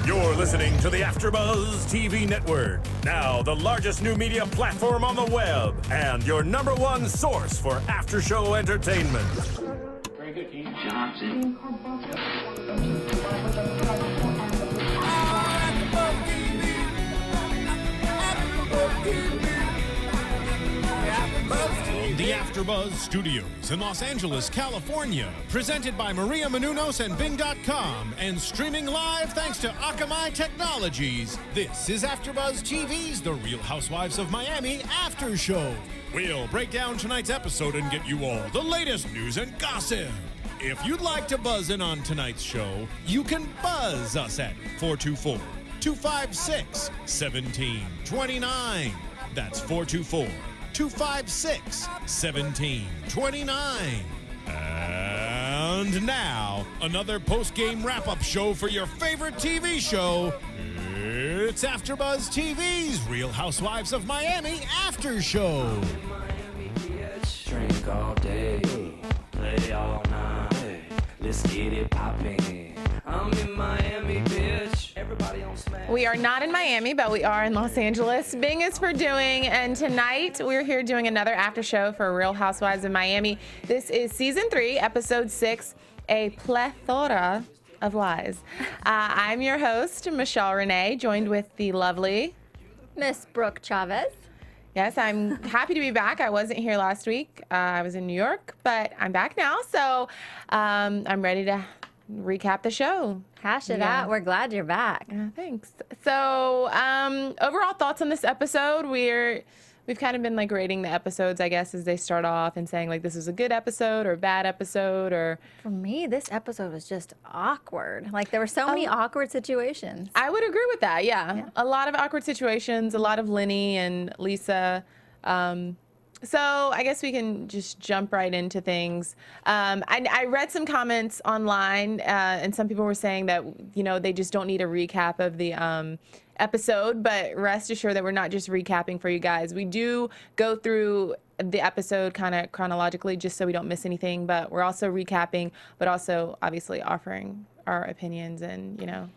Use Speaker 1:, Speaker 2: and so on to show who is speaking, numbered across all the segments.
Speaker 1: You're listening to the AfterBuzz TV Network, now the largest new media platform on the web, and your number one source for after-show entertainment.
Speaker 2: Very good, Keith Johnson.
Speaker 3: The AfterBuzz Studios in Los Angeles, California, presented by Maria Menounos and Bing.com, and streaming live thanks to Akamai Technologies. This is AfterBuzz TV's The Real Housewives of Miami After Show. We'll break down tonight's episode and get you all the latest news and gossip. If you'd like to buzz in on tonight's show, you can buzz us at 424-256-1729. That's 424-256-1729. And now, another post-game wrap-up show for your favorite TV show. It's AfterBuzz TV's Real Housewives of Miami After Show.
Speaker 4: Drink all day, play all night. Let's get it poppin'. I'm in Miami, bitch. Everybody on Smash.
Speaker 5: We are not in Miami, but we are in Los Angeles. Bing is for doing, and tonight we're here doing another after show for Real Housewives of Miami. This is season 3, episode 6, A Ple-Thora of Lies. I'm your host, Michelle Renee, joined with the lovely
Speaker 6: Miss Brooke Chavez.
Speaker 5: Yes, I'm happy to be back. I wasn't here last week. I was in New York, but I'm back now, so I'm ready to recap the show.
Speaker 6: Hash it out. We're glad you're back.
Speaker 5: Thanks. So, overall thoughts on this episode. We've kind of been like rating the episodes, I guess, as they start off and saying like this is a good episode or a bad episode or.
Speaker 6: For me, this episode was just awkward. Like there were so many awkward situations.
Speaker 5: I would agree with that. Yeah. A lot of awkward situations, a lot of Lenny and Lisa. So I guess we can just jump right into things. I read some comments online, and some people were saying that, you know, they just don't need a recap of the episode, but rest assured that we're not just recapping for you guys. We do go through the episode kind of chronologically just so we don't miss anything, but we're also recapping, but also obviously offering our opinions and, you know.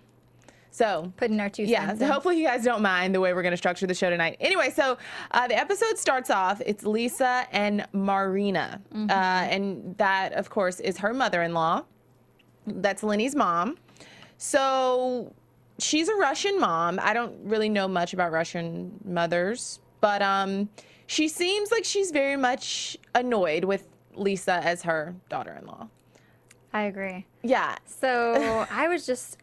Speaker 5: So
Speaker 6: putting our 2 cents
Speaker 5: so
Speaker 6: in.
Speaker 5: hopefully you guys don't mind the way we're going to structure the show tonight. Anyway, so the episode starts off, it's Lisa and Marina. And that, of course, is her mother-in-law. That's Lenny's mom. So she's a Russian mom. I don't really know much about Russian mothers, but she seems like she's very much annoyed with Lisa as her daughter-in-law.
Speaker 6: I agree.
Speaker 5: Yeah.
Speaker 6: So I was just,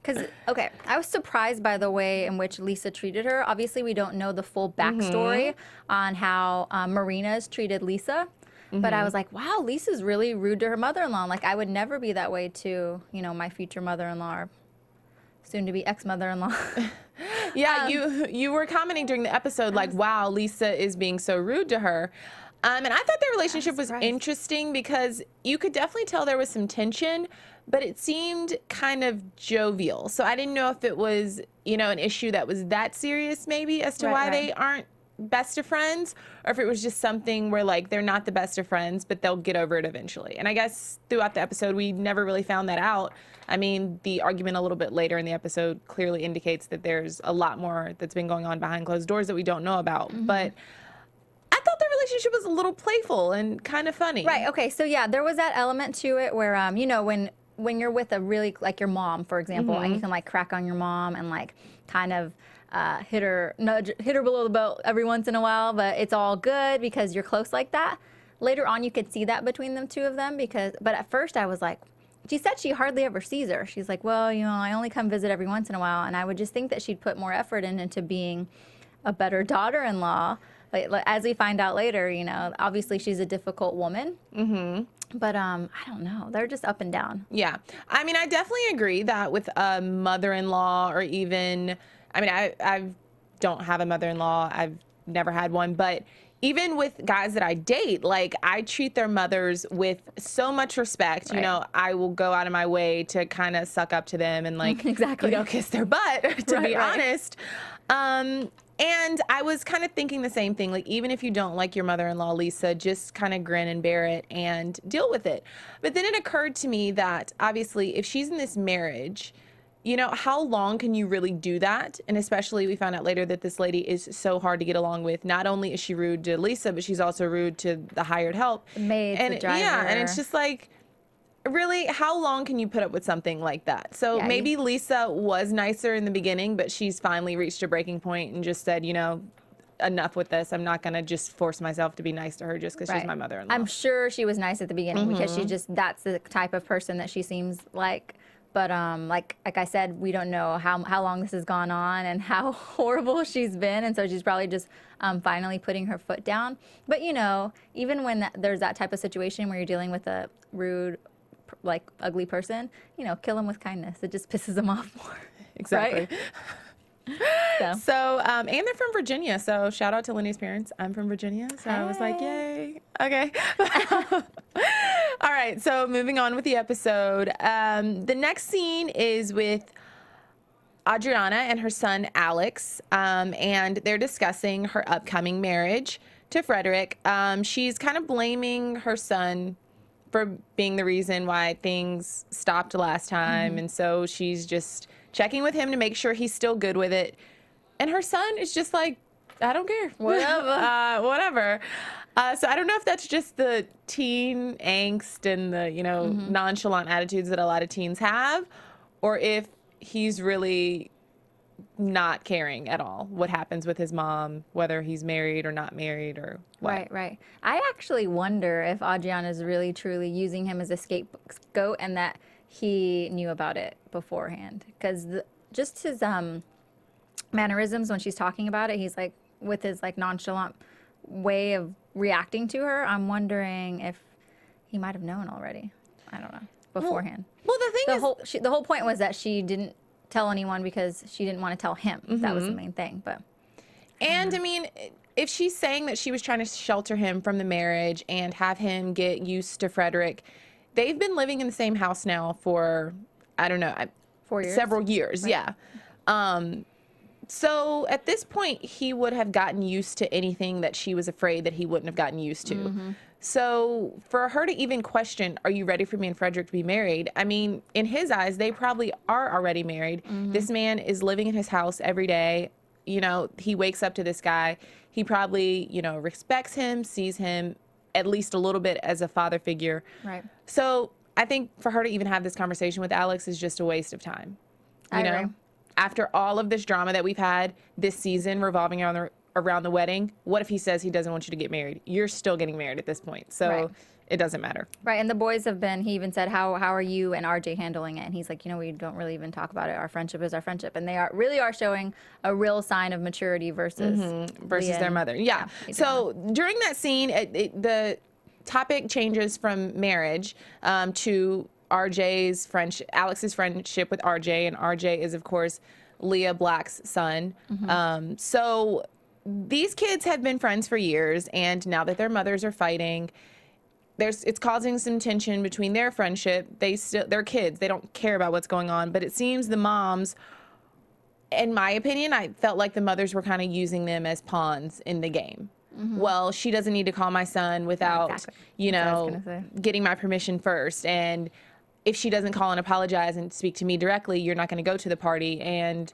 Speaker 6: I was surprised by the way in which Lisa treated her. Obviously, we don't know the full backstory on how Marina's treated Lisa. But I was like, wow, Lisa's really rude to her mother-in-law. Like, I would never be that way to, you know, my future mother-in-law or soon-to-be ex-mother-in-law.
Speaker 5: Yeah, you were commenting during the episode like, wow, Lisa is being so rude to her. And I thought their relationship was interesting because you could definitely tell there was some tension, but it seemed kind of jovial. So I didn't know if it was, you know, an issue that was that serious maybe as to why they aren't best of friends, or if it was just something where like they're not the best of friends, but they'll get over it eventually. And I guess throughout the episode, we never really found that out. I mean, the argument a little bit later in the episode clearly indicates that there's a lot more that's been going on behind closed doors that we don't know about. But I thought their relationship was a little playful and kind of funny.
Speaker 6: Right. Okay. So yeah, there was that element to it where, you know, when you're with a really, like your mom, for example, and you can like crack on your mom and like kind of hit her below the belt every once in a while, but it's all good because you're close like that. Later on, you could see that between the two of them but at first I was like, she said she hardly ever sees her. She's like, well, you know, I only come visit every once in a while. And I would just think that she'd put more effort into being a better daughter-in-law. But as we find out later, you know, obviously she's a difficult woman. But I don't know. They're just up and down.
Speaker 5: Yeah. I mean, I definitely agree that with a mother-in-law or even, I mean, I don't have a mother-in-law. I've never had one. But even with guys that I date, like I treat their mothers with so much respect. You know, I will go out of my way to kind of suck up to them and like, you know, kiss their butt, to be honest. And I was kind of thinking the same thing, like even if you don't like your mother-in-law, Lisa, just kind of grin and bear it and deal with it. But then it occurred to me that obviously if she's in this marriage, you know, how long can you really do that? And especially we found out later that this lady is so hard to get along with. Not only is she rude to Lisa, but she's also rude to the hired help.
Speaker 6: The maid, the driver.
Speaker 5: Yeah, and it's just like, really, how long can you put up with something like that? So maybe Lisa was nicer in the beginning, but she's finally reached a breaking point and just said, you know, enough with this. I'm not going to just force myself to be nice to her just because she's my mother-in-law.
Speaker 6: I'm sure she was nice at the beginning because she just, that's the type of person that she seems like. But like I said, we don't know how long this has gone on and how horrible she's been. And so she's probably just finally putting her foot down. But, you know, even when there's that type of situation where you're dealing with a rude, like, ugly person, you know, kill them with kindness. It just pisses them off more.
Speaker 5: Exactly.
Speaker 6: Right?
Speaker 5: So, and they're from Virginia. So shout out to Lenny's parents. I'm from Virginia. So I was like, yay. Okay. All right. So moving on with the episode. The next scene is with Adriana and her son, Alex. And they're discussing her upcoming marriage to Frederick. She's kind of blaming her son for being the reason why things stopped last time. And so she's just checking with him to make sure he's still good with it. And her son is just like, I don't care.
Speaker 6: Whatever.
Speaker 5: Whatever. So I don't know if that's just the teen angst and the, you know, nonchalant attitudes that a lot of teens have, or if he's really not caring at all what happens with his mom, whether he's married or not married or what.
Speaker 6: Right. I actually wonder if Adriana is really truly using him as a scapegoat and that he knew about it beforehand. Because just his mannerisms when she's talking about it, he's like, with his like nonchalant way of reacting to her, I'm wondering if he might have known already. I don't know, beforehand.
Speaker 5: Well, the thing is,
Speaker 6: the whole point was that she didn't tell anyone because she didn't want to tell him. That was the main thing. But
Speaker 5: and I mean, if she's saying that she was trying to shelter him from the marriage and have him get used to Frederick, they've been living in the same house now for, I don't know,
Speaker 6: 4 years?
Speaker 5: Several years,
Speaker 6: Right.
Speaker 5: yeah. So at this point, he would have gotten used to anything that she was afraid that he wouldn't have gotten used to. So for her to even question, are you ready for me and Frederick to be married? I mean, in his eyes, they probably are already married. This man is living in his house every day. You know, he wakes up to this guy. He probably, you know, respects him, sees him at least a little bit as a father figure.
Speaker 6: Right.
Speaker 5: So I think for her to even have this conversation with Alex is just a waste of time. You know?
Speaker 6: agree.
Speaker 5: After all of this drama that we've had this season revolving around the wedding, what if he says he doesn't want you to get married? You're still getting married at this point. So it doesn't matter.
Speaker 6: Right, and the boys have been, he even said, how are you and RJ handling it? And he's like, you know, we don't really even talk about it. Our friendship is our friendship. And they really are showing a real sign of maturity versus
Speaker 5: Their mother. Yeah. So during that scene, the topic changes from marriage to Alex's friendship with RJ, and RJ is, of course, Lea Black's son. So these kids have been friends for years, and now that their mothers are fighting, it's causing some tension between their friendship. They're kids. They don't care about what's going on, but it seems the moms, in my opinion, I felt like the mothers were kind of using them as pawns in the game. Well, she doesn't need to call my son without, you know, getting my permission first. And if she doesn't call and apologize and speak to me directly, you're not going to go to the party. And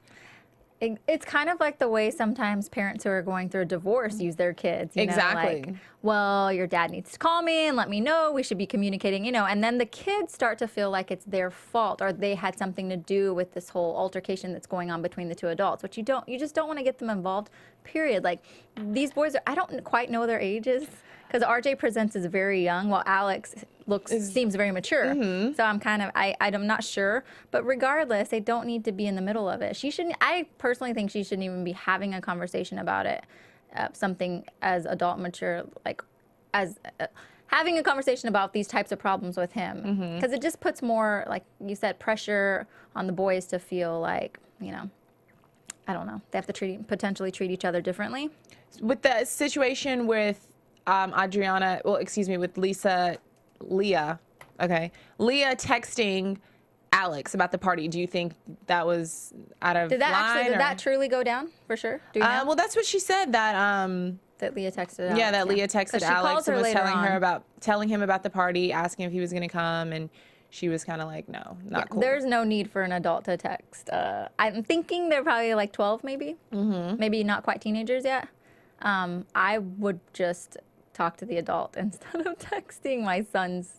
Speaker 6: it's kind of like the way sometimes parents who are going through a divorce use their kids. You know,
Speaker 5: Exactly.
Speaker 6: like, well, your dad needs to call me and let me know. We should be communicating, you know. And then the kids start to feel like it's their fault or they had something to do with this whole altercation that's going on between the two adults, which you just don't want to get them involved, period. Like, these boys, I don't quite know their ages because RJ presents as very young while Alex seems very mature. So I'm not sure. But regardless, they don't need to be in the middle of it. I personally think she shouldn't even be having a conversation about it. Something as adult mature, like having a conversation about these types of problems with him. Because it just puts more, like you said, pressure on the boys to feel like, you know, I don't know, they have to potentially treat each other differently.
Speaker 5: With the situation with with Lea texting Alex about the party, do you think that was out of line?
Speaker 6: Did that truly go down for sure? Do you know?
Speaker 5: Well, that's what she said, that
Speaker 6: Lea texted Alex.
Speaker 5: Yeah, that Lea texted Alex and was telling him about the party, asking if he was going to come, and she was kind of like, no, not cool.
Speaker 6: There's no need for an adult to text. I'm thinking they're probably like 12 maybe. Maybe not quite teenagers yet. I would just talk to the adult instead of texting my son's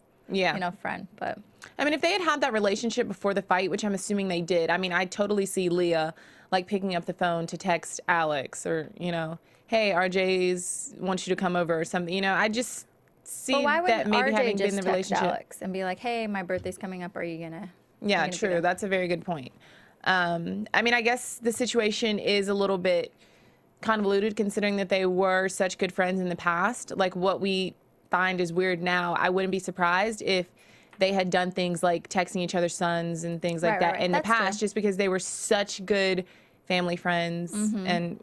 Speaker 6: friend. But
Speaker 5: I mean, if they had had that relationship before the fight, which I'm assuming they did, I mean, I totally see Lea like picking up the phone to text Alex or, hey, RJ's wants you to come over or something. I just see that maybe
Speaker 6: RJ
Speaker 5: having
Speaker 6: just
Speaker 5: been in the
Speaker 6: text
Speaker 5: relationship.
Speaker 6: Alex and be like, hey, my birthday's coming up. Are you gonna?
Speaker 5: Yeah, true. That's a very good point. I mean, I guess the situation is a little bit convoluted considering that they were such good friends in the past. Like what we find is weird now. I wouldn't be surprised if they had done things like texting each other's sons and things like that in the past, just because they were such good family friends, and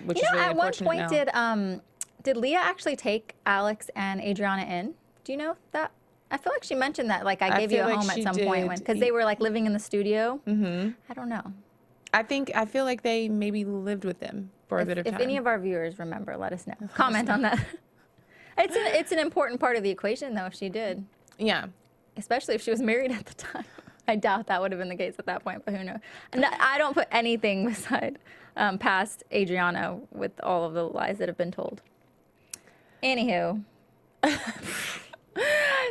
Speaker 5: which is really unfortunate now.
Speaker 6: At one point, did Lea actually take Alex and Adriana in? Do you know that? I feel like she mentioned that, like I gave you a home at some point because they were like living in the studio. I don't know.
Speaker 5: I feel like they maybe lived with them for a bit of time.
Speaker 6: If any of our viewers remember, let us know. Comment on that. It's an important part of the equation, though, if she did.
Speaker 5: Yeah.
Speaker 6: Especially if she was married at the time. I doubt that would have been the case at that point, but who knows? And I don't put anything beside past Adriana with all of the lies that have been told. Anywho.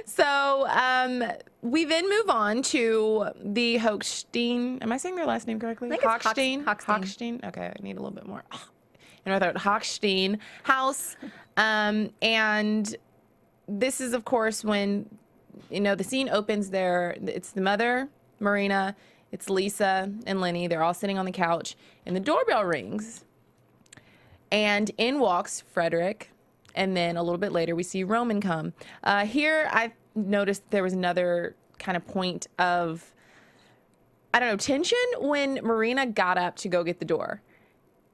Speaker 5: So we then move on to the Hochstein. Am I saying their last name correctly?
Speaker 6: I think it's
Speaker 5: Hochstein.
Speaker 6: Hochstein.
Speaker 5: Okay, I need a little bit more. In my throat. Hochstein house. And this is, of course, when, the scene opens there. It's the mother, Marina. It's Lisa and Lenny. They're all sitting on the couch. And the doorbell rings. And in walks Frederick. And then a little bit later, we see Roman come. Here, I noticed there was another kind of point of, tension when Marina got up to go get the door.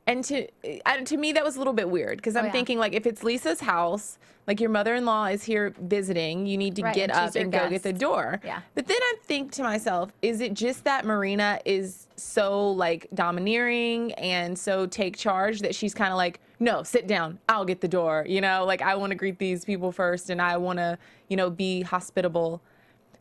Speaker 5: And to me, that was a little bit weird because I'm thinking, like, if it's Lisa's house, like your mother-in-law is here visiting, you need to get up and go get the door.
Speaker 6: Yeah.
Speaker 5: But then I think to myself, is it just that Marina is so, like, domineering and so take charge that she's kind of like, no, sit down, I'll get the door, like I want to greet these people first and I want to, be hospitable.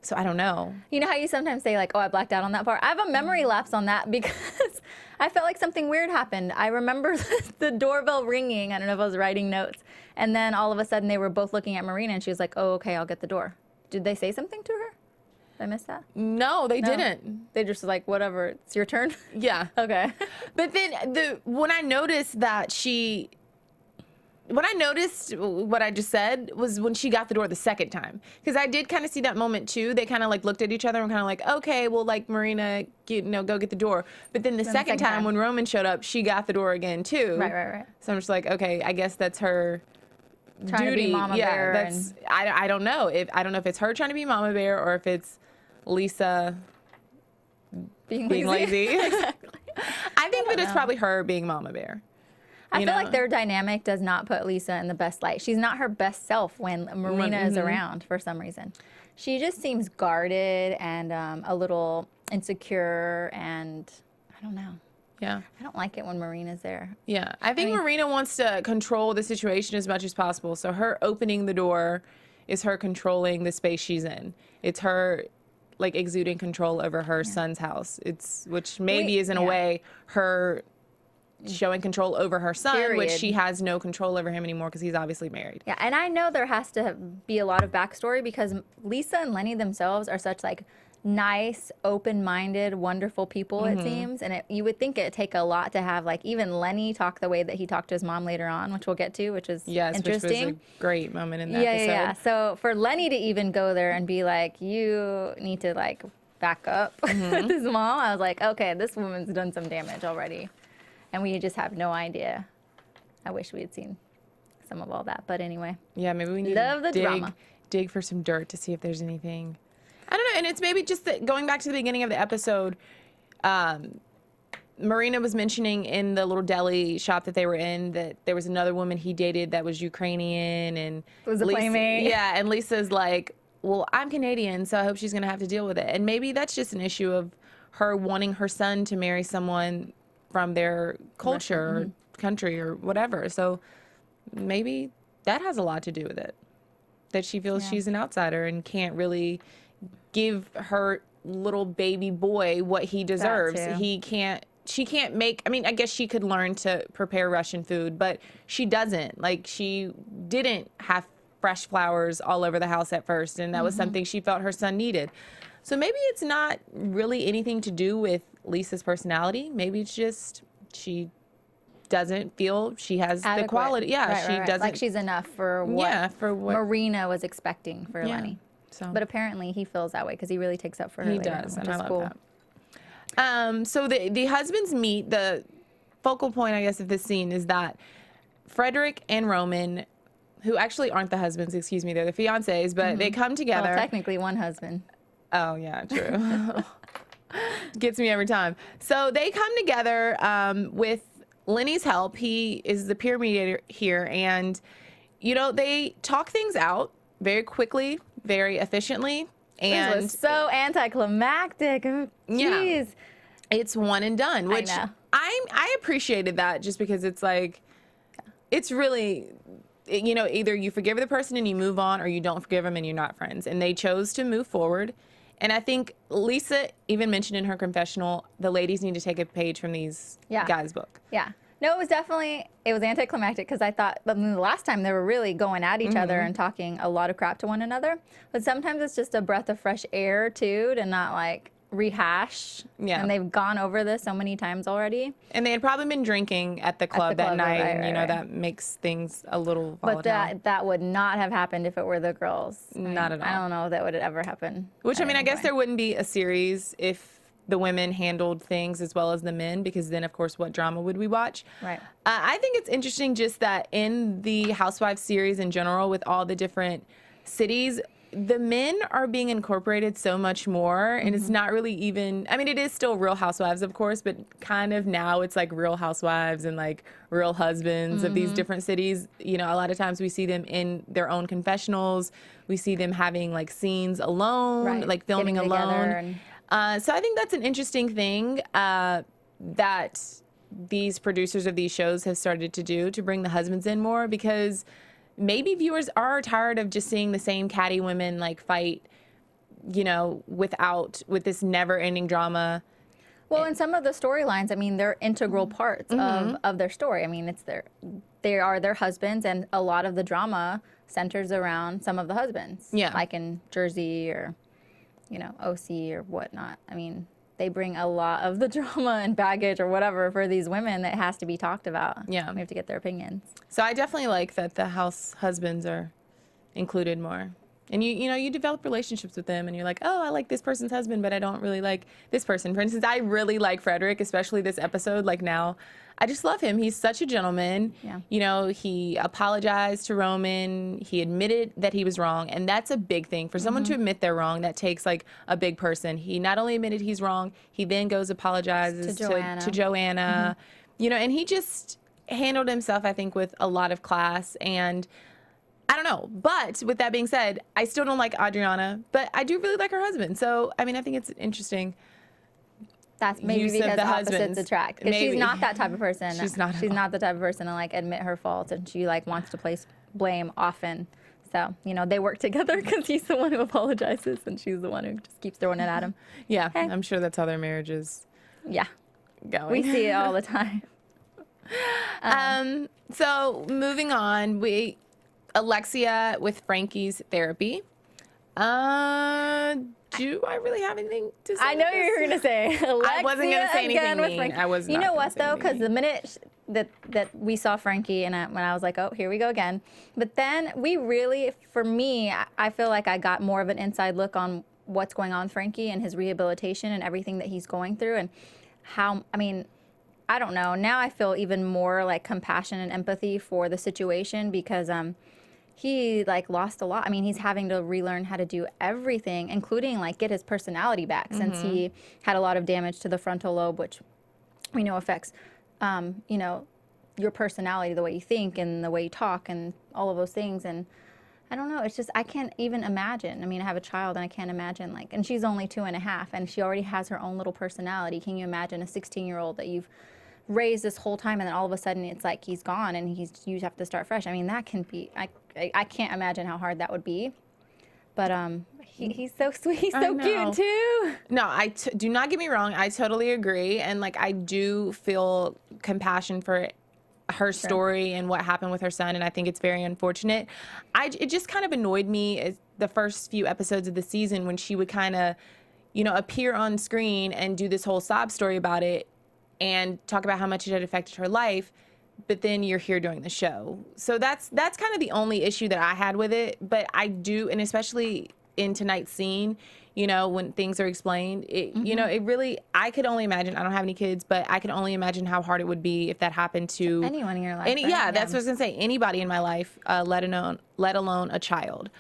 Speaker 5: So I don't know.
Speaker 6: You know how you sometimes say like, oh, I blacked out on that part? I have a memory lapse on that because I felt like something weird happened. I remember the doorbell ringing. I don't know if I was writing notes. And then all of a sudden they were both looking at Marina and she was like, oh, okay, I'll get the door. Did they say something to her? Did I miss that?
Speaker 5: No, they didn't.
Speaker 6: They just like, whatever, it's your turn?
Speaker 5: Yeah.
Speaker 6: Okay.
Speaker 5: But then when I noticed what I just said was when she got the door the second time. Because I did kind of see that moment too. They kind of like looked at each other and kind of like, okay, well, like Marina, go get the door. But then the second time when Roman showed up, she got the door again too.
Speaker 6: Right.
Speaker 5: So I'm just like, okay, I guess that's her
Speaker 6: trying
Speaker 5: duty.
Speaker 6: To be mama bear.
Speaker 5: I don't know if it's her trying to be mama bear or if it's Lisa being lazy.
Speaker 6: Exactly.
Speaker 5: I think that it's probably her being mama bear.
Speaker 6: I feel like their dynamic does not put Lisa in the best light. She's not her best self when Marina is around for some reason. She just seems guarded and a little insecure, and I don't know.
Speaker 5: Yeah.
Speaker 6: I don't like it when Marina's there.
Speaker 5: Yeah. I think Marina wants to control the situation as much as possible. So her opening the door is her controlling the space she's in. It's her like exuding control over her son's house. Which maybe is in a way her showing control over her son, which she has no control over him anymore because he's obviously married.
Speaker 6: Yeah, and I know there has to be a lot of backstory because Lisa and Lenny themselves are such like nice, open-minded, wonderful people, it seems. And you would think it'd take a lot to have like even Lenny talk the way that he talked to his mom later on, which we'll get to, which is interesting.
Speaker 5: Which was a great moment in that episode.
Speaker 6: Yeah. So for Lenny to even go there and be like, you need to like back up with his mom, I was like, okay, this woman's done some damage already. And we just have no idea. I wish we had seen some of all that. But anyway.
Speaker 5: Yeah, maybe we need to dig for some dirt to see if there's anything. I don't know. And it's maybe just that going back to the beginning of the episode, Marina was mentioning in the little deli shop that they were in that there was another woman he dated that was Ukrainian. And
Speaker 6: was a playmate.
Speaker 5: Yeah, and Lisa's like, well, I'm Canadian, so I hope she's going to have to deal with it. And maybe that's just an issue of her wanting her son to marry someone from their culture or country or whatever. So maybe that has a lot to do with it. That she feels she's an outsider and can't really give her little baby boy what he deserves.
Speaker 6: too.
Speaker 5: She can't make, I mean, I guess she could learn to prepare Russian food, but she doesn't. Like, she didn't have fresh flowers all over the house at first, and that was something she felt her son needed. So maybe it's not really anything to do with Lisa's personality. Maybe it's just she doesn't feel she has the quality. Yeah, she doesn't.
Speaker 6: Like she's enough for what, Marina was expecting for Lenny.
Speaker 5: So.
Speaker 6: But apparently he feels that way because he really takes up for her later,
Speaker 5: does,
Speaker 6: which
Speaker 5: and
Speaker 6: is
Speaker 5: I love
Speaker 6: cool.
Speaker 5: that. So the husbands meet. The focal point, I guess, of this scene is that Frederick and Roman, who actually aren't the husbands, excuse me, they're the fiancés, but they come together.
Speaker 6: Well, technically one husband.
Speaker 5: Oh, yeah, true. Gets me every time. So they come together with Lenny's help. He is the peer mediator here. And, you know, they talk things out very quickly, very efficiently. And
Speaker 6: This was so anticlimactic. Oh, jeez.
Speaker 5: It's one and done, which
Speaker 6: I know.
Speaker 5: I appreciated that just because it's like, it's really, you know, either you forgive the person and you move on, or you don't forgive them and you're not friends. And they chose to move forward. And I think Lisa even mentioned in her confessional, the ladies need to take a page from these guys' book.
Speaker 6: Yeah. No, it was anticlimactic because I thought the last time they were really going at each other and talking a lot of crap to one another. But sometimes it's just a breath of fresh air, too, to not, like, rehash.
Speaker 5: Yeah.
Speaker 6: And they've gone over this so many times already.
Speaker 5: And they had probably been drinking at the club that night, and, you know, that makes things a little volatile.
Speaker 6: But that would not have happened if it were the girls.
Speaker 5: Not at all.
Speaker 6: I don't know if that would ever happen.
Speaker 5: Which, I mean, I guess there wouldn't be a series if the women handled things as well as the men, because then, of course, what drama would we watch?
Speaker 6: Right.
Speaker 5: I think it's interesting just that in the Housewives series in general, with all the different cities, the men are being incorporated so much more, and it's not really even, I mean, it is still Real Housewives, of course, but kind of now it's like Real Housewives and like Real Husbands of these different cities. You know, a lot of times we see them in their own confessionals. We see them having like scenes alone, like filming alone. So I think that's an interesting thing that these producers of these shows have started to do, to bring the husbands in more, because maybe viewers are tired of just seeing the same catty women like fight, you know, with this never-ending drama.
Speaker 6: Well, and some of the storylines, I mean, they're integral parts of their story. I mean, they are their husbands, and a lot of the drama centers around some of the husbands. Yeah. Like in Jersey or, you know, OC or whatnot. I mean, they bring a lot of the drama and baggage or whatever for these women that has to be talked about. Yeah. We have to get their opinions.
Speaker 5: So I definitely like that the house husbands are included more. And you know, you develop relationships with them, and you're like, oh, I like this person's husband, but I don't really like this person. For instance, I really like Frederick, especially this episode. Like now, I just love him. He's such a gentleman. Yeah. You know, he apologized to Roman. He admitted that he was wrong, and that's a big thing. For someone to admit they're wrong, that takes like a big person. He not only admitted he's wrong, he then goes apologizes to Joanna. You know, and he just handled himself, I think, with a lot of class. And I don't know. But with that being said, I still don't like Adriana, but I do really like her husband. So, I mean, I think it's interesting.
Speaker 6: That's maybe because opposites attract. Because she's not that type of person.
Speaker 5: She's not
Speaker 6: the type of person to like admit her faults, and she like wants to place blame often. So, you know, they work together because he's the one who apologizes and she's the one who just keeps throwing it at him.
Speaker 5: Yeah, hey. I'm sure that's how their marriage is going.
Speaker 6: We see it all the time.
Speaker 5: So moving on, Alexia with Frankie's therapy. Do I really have anything to say?
Speaker 6: I know you were going to say Alexia.
Speaker 5: I wasn't going to say anything mean. I was.
Speaker 6: You know what though? Because the minute that we saw Frankie, and when I was like, oh, here we go again. But then we really, for me, I feel like I got more of an inside look on what's going on with Frankie and his rehabilitation and everything that he's going through, and how. I mean, I don't know. Now I feel even more like compassion and empathy for the situation because he like lost a lot. I mean, he's having to relearn how to do everything, including like get his personality back since he had a lot of damage to the frontal lobe, which we know affects, you know, your personality, the way you think and the way you talk and all of those things. And I don't know, it's just, I can't even imagine. I mean, I have a child and I can't imagine like, and she's only 2.5 and she already has her own little personality. Can you imagine a 16-year-old that you've raised this whole time and then all of a sudden it's like he's gone and you have to start fresh? I mean, that can be, I can't imagine how hard that would be. But he's so sweet. He's
Speaker 5: I
Speaker 6: so
Speaker 5: know.
Speaker 6: cute too.
Speaker 5: No, do not get me wrong. I totally agree. And like, I do feel compassion for her story and what happened with her son. And I think it's very unfortunate. It just kind of annoyed me as the first few episodes of the season when she would kind of, appear on screen and do this whole sob story about it and talk about how much it had affected her life. But then you're here doing the show. So that's kind of the only issue that I had with it. But I do, and especially in tonight's scene, when things are explained, it really, I could only imagine, I don't have any kids, but I can only imagine how hard it would be if that happened to
Speaker 6: anyone in your life. Right?
Speaker 5: Yeah, that's what I was going to say. Anybody in my life, let alone a child.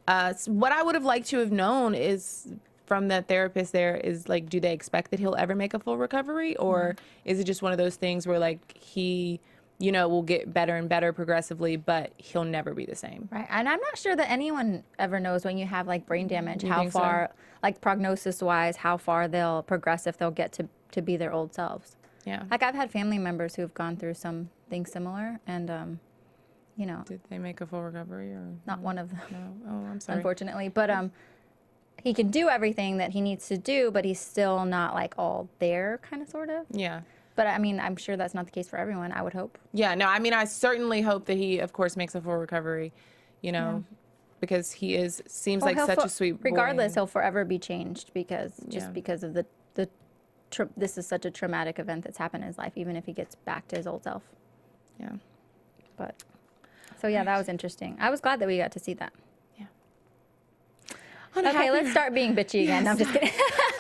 Speaker 5: So what I would have liked to have known is from the therapist there is like, do they expect that he'll ever make a full recovery? Or is it just one of those things where like he will get better and better progressively, but he'll never be the same.
Speaker 6: Right. And I'm not sure that anyone ever knows when you have like brain damage,
Speaker 5: You
Speaker 6: how
Speaker 5: think so?
Speaker 6: far, like prognosis wise, how far they'll progress if they'll get to be their old selves.
Speaker 5: Yeah.
Speaker 6: Like I've had family members who've gone through something similar and,
Speaker 5: Did they make a full recovery or
Speaker 6: not one of them,
Speaker 5: no? Oh, I'm sorry.
Speaker 6: unfortunately. But he can do everything that he needs to do, but he's still not like all there kind of sort of.
Speaker 5: Yeah.
Speaker 6: But I mean, I'm sure that's not the case for everyone, I would hope.
Speaker 5: Yeah, no, I mean, I certainly hope that he, of course, makes a full recovery, because he seems like
Speaker 6: he'll
Speaker 5: such a sweet boy.
Speaker 6: Regardless, he'll forever be changed because
Speaker 5: Yeah.
Speaker 6: because of this is such a traumatic event that's happened in his life, even if he gets back to his old self.
Speaker 5: Yeah.
Speaker 6: But so yeah, that was interesting. I was glad that we got to see that. Okay, let's start being bitchy again. No, I'm just kidding.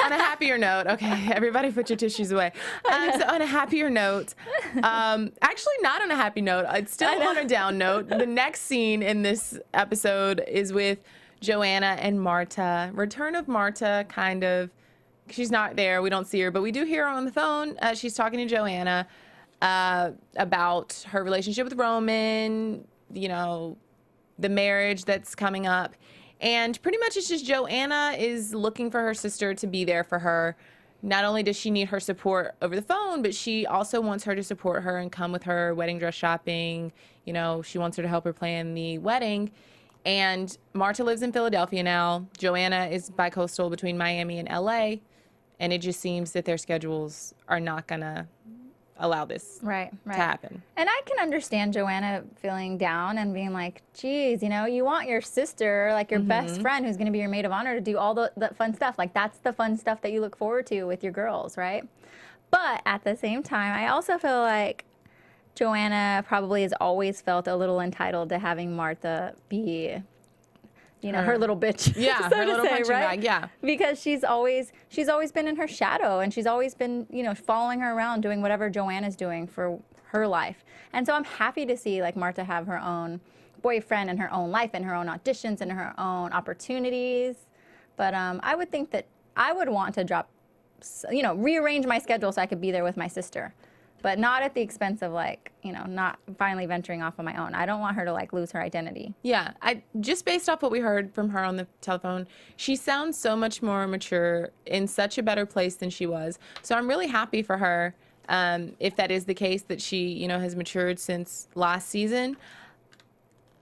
Speaker 5: On a happier note, okay, everybody put your tissues away. So on a happier note, actually not on a happy note, it's still on a down note. The next scene in this episode is with Joanna and Marta. Return of Marta, kind of. She's not there. We don't see her, but we do hear her on the phone. She's talking to Joanna about her relationship with Roman, the marriage that's coming up. And pretty much it's just Joanna is looking for her sister to be there for her. Not only does she need her support over the phone, but she also wants her to support her and come with her wedding dress shopping. She wants her to help her plan the wedding. And Marta lives in Philadelphia now. Joanna is bi-coastal between Miami and LA. And it just seems that their schedules are not going to allow this
Speaker 6: Right.
Speaker 5: to happen.
Speaker 6: And I can understand Joanna feeling down and being like, geez, you want your sister, like your best friend who's going to be your maid of honor, to do all the fun stuff. Like that's the fun stuff that you look forward to with your girls, right? But at the same time, I also feel like Joanna probably has always felt a little entitled to having Martha be, her little bitch.
Speaker 5: Yeah,
Speaker 6: so
Speaker 5: her
Speaker 6: to
Speaker 5: little
Speaker 6: say,
Speaker 5: punching
Speaker 6: right?
Speaker 5: bag, yeah.
Speaker 6: Because she's always been in her shadow, and she's always been, following her around, doing whatever Joanna's doing for her life. And so I'm happy to see like Marta have her own boyfriend and her own life and her own auditions and her own opportunities. But I would think that I would want to rearrange my schedule so I could be there with my sister. But not at the expense of not finally venturing off on my own. I don't want her to lose her identity.
Speaker 5: Yeah, just based off what we heard from her on the telephone, she sounds so much more mature, in such a better place than she was. So I'm really happy for her, if that is the case, that she, has matured since last season.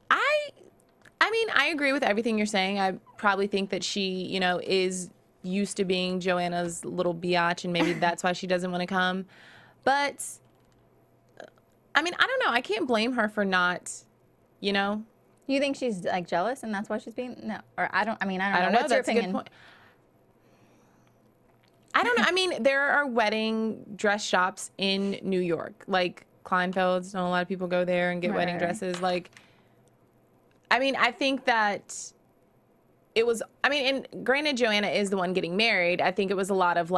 Speaker 5: I agree with everything you're saying. I probably think that she, is used to being Joanna's little biatch, and maybe that's why she doesn't want to come. But, I don't know. I can't blame her for not,
Speaker 6: You think she's jealous and that's why she's being, no, or I don't know.
Speaker 5: What's
Speaker 6: your
Speaker 5: that's
Speaker 6: opinion?
Speaker 5: a good point. I don't know. There are wedding dress shops in New York, like Kleinfeld's. A lot of people go there and get wedding dresses. I think that it was, and granted, Joanna is the one getting married. I think it was a lot of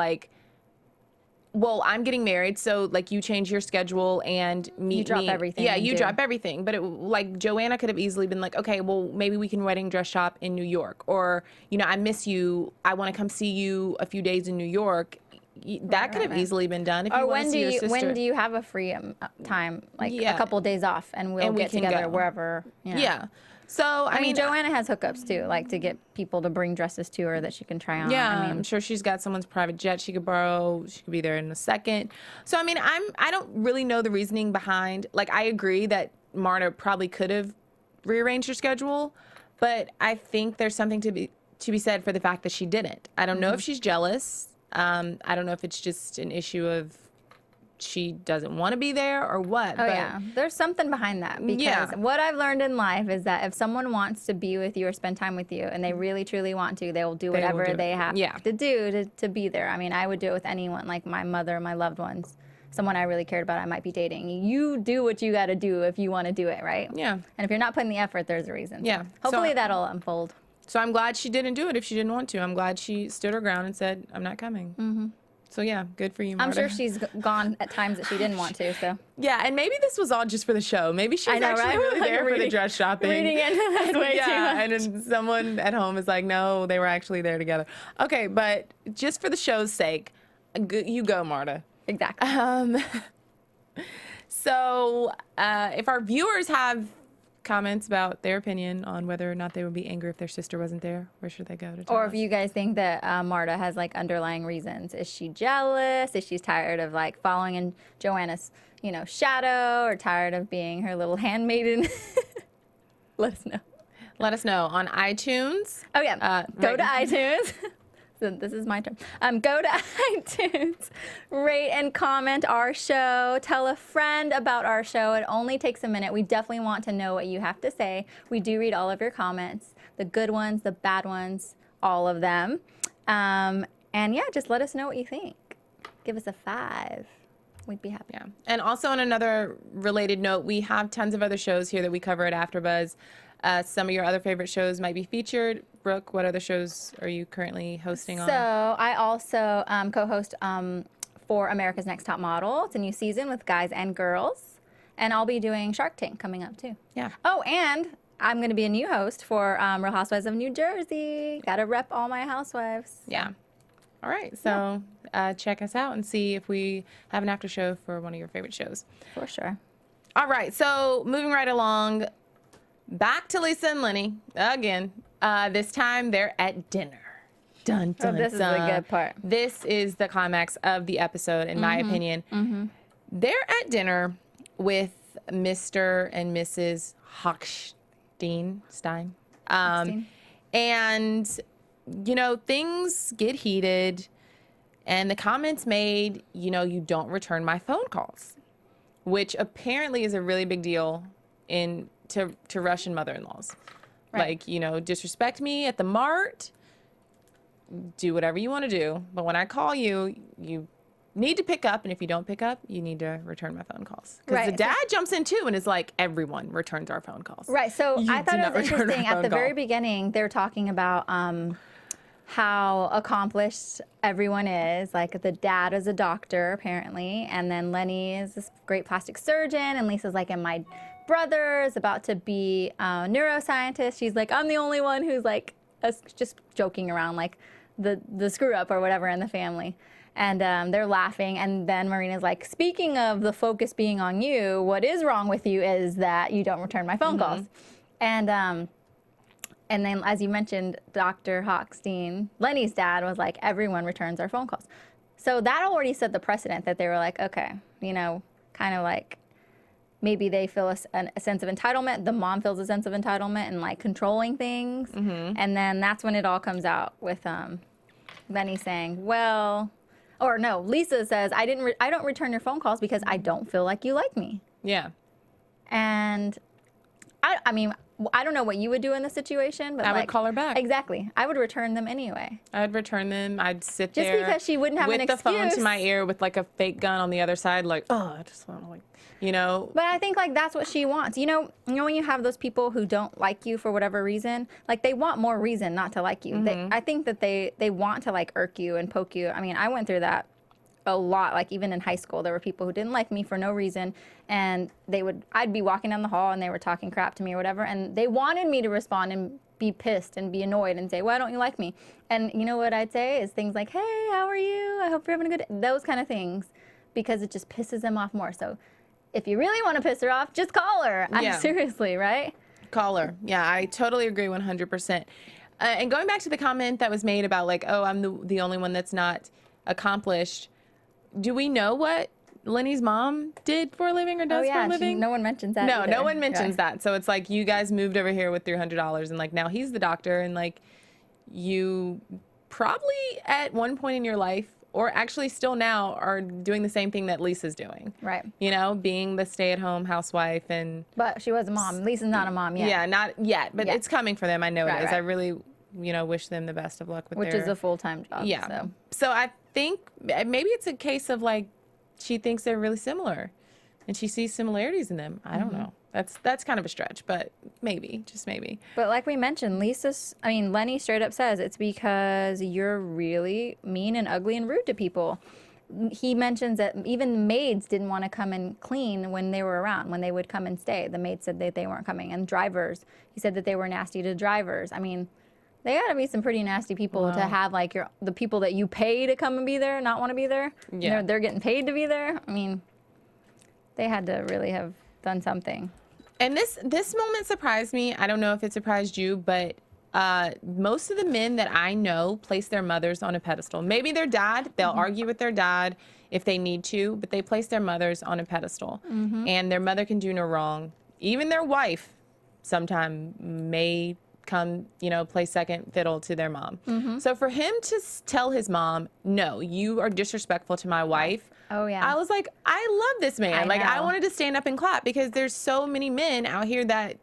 Speaker 5: well, I'm getting married, so you change your schedule and meet me.
Speaker 6: You drop everything.
Speaker 5: Yeah, you drop everything. But Joanna could have easily been like, okay, well, maybe we can wedding dress shop in New York, or I miss you. I want to come see you a few days in New York. That could have easily been done if you want to see your sister.
Speaker 6: When do you have a free time, a couple of days off, and we'll get together wherever.
Speaker 5: Yeah. So,
Speaker 6: Joanna has hookups too, to get people to bring dresses to her that she can try on.
Speaker 5: Yeah, I'm sure she's got someone's private jet she could borrow. She could be there in a second. So, I don't really know the reasoning behind. I agree that Marta probably could have rearranged her schedule, But I think there's something to be said for the fact that she didn't. I don't know if she's jealous. I don't know if it's just an issue of she doesn't want to be there or what.
Speaker 6: Oh, yeah. There's something behind that. Because what I've learned in life is that if someone wants to be with you or spend time with you and they really, truly want to, they will do whatever they have to do to be there. I mean, I would do it with anyone, like my mother, my loved ones, someone I really cared about I might be dating. You do what you got to do if you want to do it, right?
Speaker 5: Yeah.
Speaker 6: And if you're not putting the effort, there's a reason.
Speaker 5: Yeah.
Speaker 6: So hopefully that'll unfold.
Speaker 5: So I'm glad she didn't do it if she didn't want to. I'm glad she stood her ground and said, I'm not coming. Mm-hmm. So, yeah, good for you, Marta.
Speaker 6: I'm sure she's gone at times that she didn't want to, so.
Speaker 5: Yeah, and maybe this was all just for the show. Maybe she was actually really there for the dress shopping.
Speaker 6: Reading into this way too much.
Speaker 5: And then someone at home is like, no, they were actually there together. Okay, but just for the show's sake, you go, Marta.
Speaker 6: Exactly.
Speaker 5: So if our viewers have comments about their opinion on whether or not they would be angry if their sister wasn't there, where should they go to tell
Speaker 6: Or
Speaker 5: us?
Speaker 6: if you guys think that Marta has like underlying reasons. Is she jealous? Is she tired of like following in Joanna's, shadow, or tired of being her little handmaiden? Let us know.
Speaker 5: Let us know on iTunes.
Speaker 6: Oh yeah, go to iTunes. So this is my turn. Go to iTunes, rate and comment our show. Tell a friend about our show. It only takes a minute. We definitely want to know what you have to say. We do read all of your comments, the good ones, the bad ones, all of them. And yeah, just let us know what you think. Give us a 5. We'd be happy.
Speaker 5: Yeah. And also on another related note, we have tons of other shows here that we cover at AfterBuzz. Some of your other favorite shows might be featured. Brooke, what other shows are you currently hosting on?
Speaker 6: So I also co-host for America's Next Top Model. It's a new season with guys and girls. And I'll be doing Shark Tank coming up too.
Speaker 5: Yeah.
Speaker 6: Oh, and I'm going to be a new host for Real Housewives of New Jersey. Got to rep all my housewives.
Speaker 5: Yeah. All right. So check us out and see if we have an after show for one of your favorite shows.
Speaker 6: For sure.
Speaker 5: All right. So moving right along, back to Lisa and Lenny again. This time they're at dinner. Dun, dun,
Speaker 6: this is the good part. This
Speaker 5: is the climax of the episode, in my opinion. Mm-hmm. They're at dinner with Mr. and Mrs. Hochstein. And, things get heated. And the comments made, you don't return my phone calls, which apparently is a really big deal to Russian mother-in-laws. Right. Like, disrespect me at the mart, do whatever you want to do. But when I call you, you need to pick up. And if you don't pick up, you need to return my phone calls. Because the dad jumps in too and is like, everyone returns our phone calls.
Speaker 6: Right. So
Speaker 5: You
Speaker 6: I thought
Speaker 5: do
Speaker 6: it
Speaker 5: not
Speaker 6: was
Speaker 5: return our
Speaker 6: interesting. At
Speaker 5: phone
Speaker 6: the very
Speaker 5: call.
Speaker 6: beginning, they were talking about how accomplished everyone is. Like the dad is a doctor, apparently. And then Lenny is this great plastic surgeon. And Lisa's like, and my brother is about to be a neuroscientist. She's like, I'm the only one who's like just joking around, like the screw up or whatever in the family. And they're laughing. And then Marina's like, speaking of the focus being on you, what is wrong with you is that you don't return my phone calls. And then, as you mentioned, Dr. Hochstein, Lenny's dad, was like, everyone returns our phone calls. So that already set the precedent that they were like, okay, kind of like, maybe they feel a sense of entitlement. The mom feels a sense of entitlement and like controlling things. Mm-hmm. And then that's when it all comes out with Lenny saying, Lisa says, I don't return your phone calls because I don't feel like you like me.
Speaker 5: Yeah.
Speaker 6: And I mean, I don't know what you would do in this situation, but
Speaker 5: I would call her back.
Speaker 6: Exactly. I would return them anyway.
Speaker 5: I'd return them. I'd sit
Speaker 6: Just
Speaker 5: there.
Speaker 6: because she wouldn't have
Speaker 5: with
Speaker 6: an
Speaker 5: the phone
Speaker 6: excuse.
Speaker 5: to my ear with like a fake gun on the other side, like, oh, I just want to
Speaker 6: But I think like that's what she wants. When you have those people who don't like you for whatever reason, like they want more reason not to like you. I think that they want to like irk you and poke you. I mean, I went through that a lot. Like even in high school, there were people who didn't like me for no reason, and I'd be walking down the hall and they were talking crap to me or whatever, and they wanted me to respond and be pissed and be annoyed and say, why don't you like me? And you know what I'd say is things like, hey, how are you? I hope you're having a good day. Those kind of things, because it just pisses them off more. So if you really want to piss her off, just call her.
Speaker 5: Yeah.
Speaker 6: Seriously, right?
Speaker 5: Call her. Yeah, I totally agree 100%. And going back to the comment that was made about like, oh, I'm the only one that's not accomplished. Do we know what Lenny's mom did for a living or does for a living?
Speaker 6: No one mentions that.
Speaker 5: No,
Speaker 6: either.
Speaker 5: no one mentions that. So it's like you guys moved over here with $300 and like now he's the doctor and like you probably at one point in your life or actually still now are doing the same thing that Lisa's doing.
Speaker 6: Right.
Speaker 5: You know, being the stay-at-home housewife and...
Speaker 6: But she was a mom. Lisa's not a mom yet.
Speaker 5: Yeah, not yet, but it's coming for them. I know it is.
Speaker 6: Right.
Speaker 5: I really, wish them the best of luck with
Speaker 6: Which is a full-time job.
Speaker 5: Yeah. So I think maybe it's a case of like she thinks they're really similar and she sees similarities in them. I don't know. That's kind of a stretch, but maybe, just maybe.
Speaker 6: But like we mentioned, Lenny straight up says it's because you're really mean and ugly and rude to people. He mentions that even maids didn't want to come and clean when they were around, when they would come and stay. The maids said that they weren't coming. And drivers, he said that they were nasty to drivers. I mean, they got to be some pretty nasty people to have like the people that you pay to come and be there not want to be there.
Speaker 5: Yeah.
Speaker 6: They're getting paid to be there. I mean, they had to really have done something.
Speaker 5: And this moment surprised me. I don't know if it surprised you, but most of the men that I know place their mothers on a pedestal. Maybe their dad, they'll argue with their dad if they need to, but they place their mothers on a pedestal. And their mother can do no wrong. Even their wife sometime may come, play second fiddle to their mom. So for him to tell his mom, no, you are disrespectful to my wife.
Speaker 6: Oh, yeah.
Speaker 5: I was like, I love this man. I
Speaker 6: know.
Speaker 5: wanted to stand up and clap because there's so many men out here that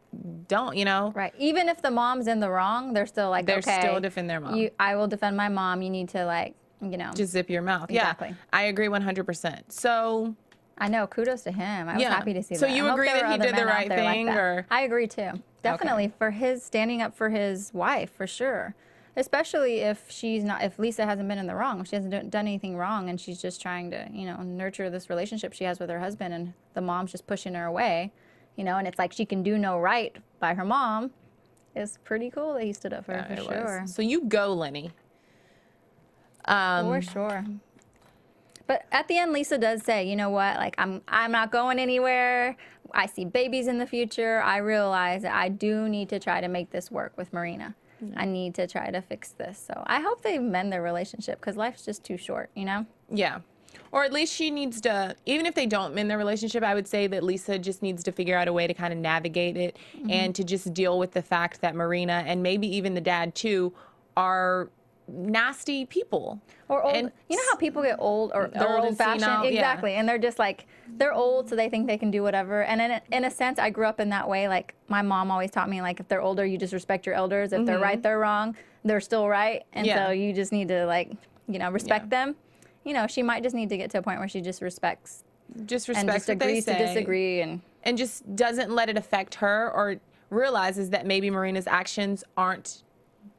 Speaker 5: don't,
Speaker 6: Right. Even if the mom's in the wrong, they're still like,
Speaker 5: they're still defend their mom.
Speaker 6: I will defend my mom. You need to
Speaker 5: just zip your mouth.
Speaker 6: Exactly.
Speaker 5: Yeah, I agree 100%. So
Speaker 6: I know. Kudos to him. I was happy to see
Speaker 5: So
Speaker 6: that.
Speaker 5: you
Speaker 6: I hope
Speaker 5: agree
Speaker 6: there
Speaker 5: that
Speaker 6: were
Speaker 5: he
Speaker 6: other
Speaker 5: did the
Speaker 6: men out
Speaker 5: right
Speaker 6: there like
Speaker 5: thing,
Speaker 6: that.
Speaker 5: or?
Speaker 6: I agree too. Definitely for his standing up for his wife, for sure. Especially if Lisa hasn't been in the wrong, if she hasn't done anything wrong, and she's just trying to, nurture this relationship she has with her husband, and the mom's just pushing her away, and it's like she can do no right by her mom. It's pretty cool that he stood up for her, for sure.
Speaker 5: So you go, Lenny.
Speaker 6: For sure. But at the end, Lisa does say, you know what, like, I'm not going anywhere. I see babies in the future. I realize that I do need to try to make this work with Marina. I need to try to fix this. So I hope they mend their relationship because life's just too short,
Speaker 5: Yeah. Or at least she needs to, even if they don't mend their relationship, I would say that Lisa just needs to figure out a way to kind of navigate it and to just deal with the fact that Marina and maybe even the dad too are nasty people.
Speaker 6: Or old,
Speaker 5: and
Speaker 6: you know how people get old or they're
Speaker 5: old and
Speaker 6: old-fashioned?
Speaker 5: senile, yeah.
Speaker 6: Exactly. And they're just like, they're old, so they think they can do whatever. And in a sense, I grew up in that way. Like, my mom always taught me, like, if they're older, you just respect your elders. If they're right, they're wrong. They're still right. And so you just need to, like, respect them. She might just need to get to a point where she just respects.
Speaker 5: Just
Speaker 6: and
Speaker 5: respects
Speaker 6: just
Speaker 5: what they
Speaker 6: agrees to
Speaker 5: say.
Speaker 6: disagree.
Speaker 5: And just doesn't let it affect her or realizes that maybe Marina's actions aren't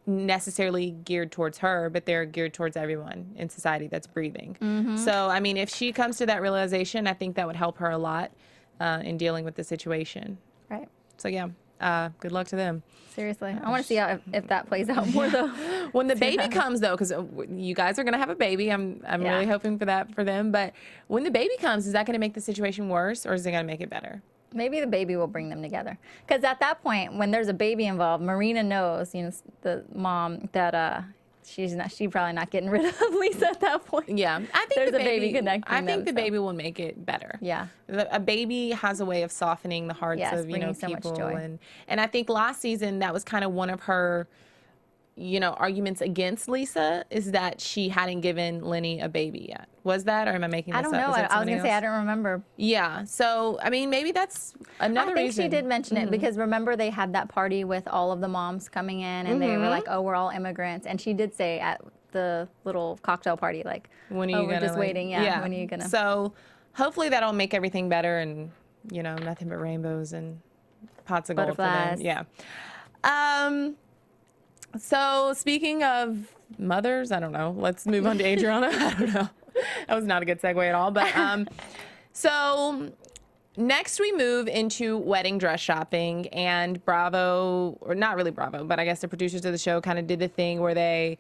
Speaker 5: necessarily geared towards her, but they're geared towards everyone in society that's breathing. So, I mean, if she comes to that realization, I think that would help her a lot in dealing with the situation.
Speaker 6: Right.
Speaker 5: So, yeah, good luck to them.
Speaker 6: Seriously. I want to see if that plays out more, though.
Speaker 5: When the baby comes, though, because you guys are going to have a baby, I'm really hoping for that for them. But when the baby comes, is that going to make the situation worse or is it going to make it better?
Speaker 6: Maybe the baby will bring them together. Because at that point, when there's a baby involved, Marina knows, the mom, that she's probably not getting rid of Lisa at that point.
Speaker 5: Yeah, I think
Speaker 6: there's
Speaker 5: the
Speaker 6: a baby connecting
Speaker 5: I think
Speaker 6: them,
Speaker 5: the baby will make it better.
Speaker 6: Yeah.
Speaker 5: A baby has a way of softening the hearts of
Speaker 6: bringing so much
Speaker 5: people,
Speaker 6: joy.
Speaker 5: and I think last season that was kind of one of her arguments against Lisa is that she hadn't given Lenny a baby yet. Was that, or am I making this up?
Speaker 6: I don't know. I was going to say, I don't remember.
Speaker 5: Yeah. So, I mean, maybe that's another reason.
Speaker 6: I think she did mention it because remember they had that party with all of the moms coming in and they were like, oh, we're all immigrants. And she did say at the little cocktail party, like,
Speaker 5: when are you
Speaker 6: we're just waiting. Yeah. When are you going to?
Speaker 5: So, hopefully that'll make everything better and, nothing but rainbows and pots of gold for
Speaker 6: butterflies.
Speaker 5: them. Yeah. So, speaking of mothers, I don't know. Let's move on to Adriana. I don't know. That was not a good segue at all. But so next we move into wedding dress shopping, and Bravo, or not really Bravo, but I guess the producers of the show kind of did the thing where they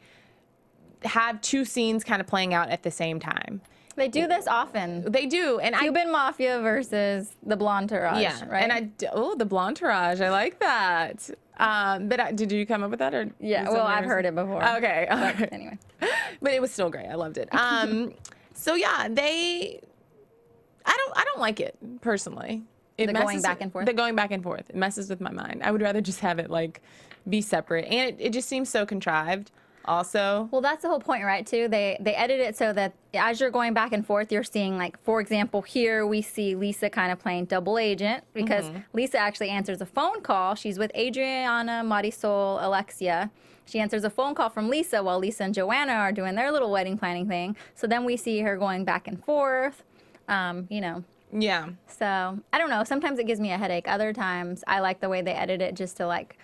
Speaker 5: have two scenes kind of playing out at the same time.
Speaker 6: They do this often.
Speaker 5: They do, and
Speaker 6: Cuban Mafia versus the Blonde Tourage, right?
Speaker 5: And the Blonde Tourage, I like that. But did you come up with that, or
Speaker 6: Yeah, well, I've heard it before.
Speaker 5: Okay, all right.
Speaker 6: Anyway.
Speaker 5: But it was still great. I loved it. So yeah, like it personally. It
Speaker 6: The going back and forth?
Speaker 5: The going back and forth. It messes with my mind. I would rather just have it like be separate, and it just seems so contrived. Also,
Speaker 6: Well, that's the whole point, right? Too. They edit it so that as you're going back and forth, you're seeing, like, for example, here we see Lisa kind of playing double agent because Lisa actually answers a phone call. She's with Adriana, Marisol, Alexia. She answers a phone call from Lisa while Lisa and Joanna are doing their little wedding planning thing. So then we see her going back and forth. You know.
Speaker 5: yeah.
Speaker 6: So I don't know. Sometimes it gives me a headache. Other times I like the way they edit it just to like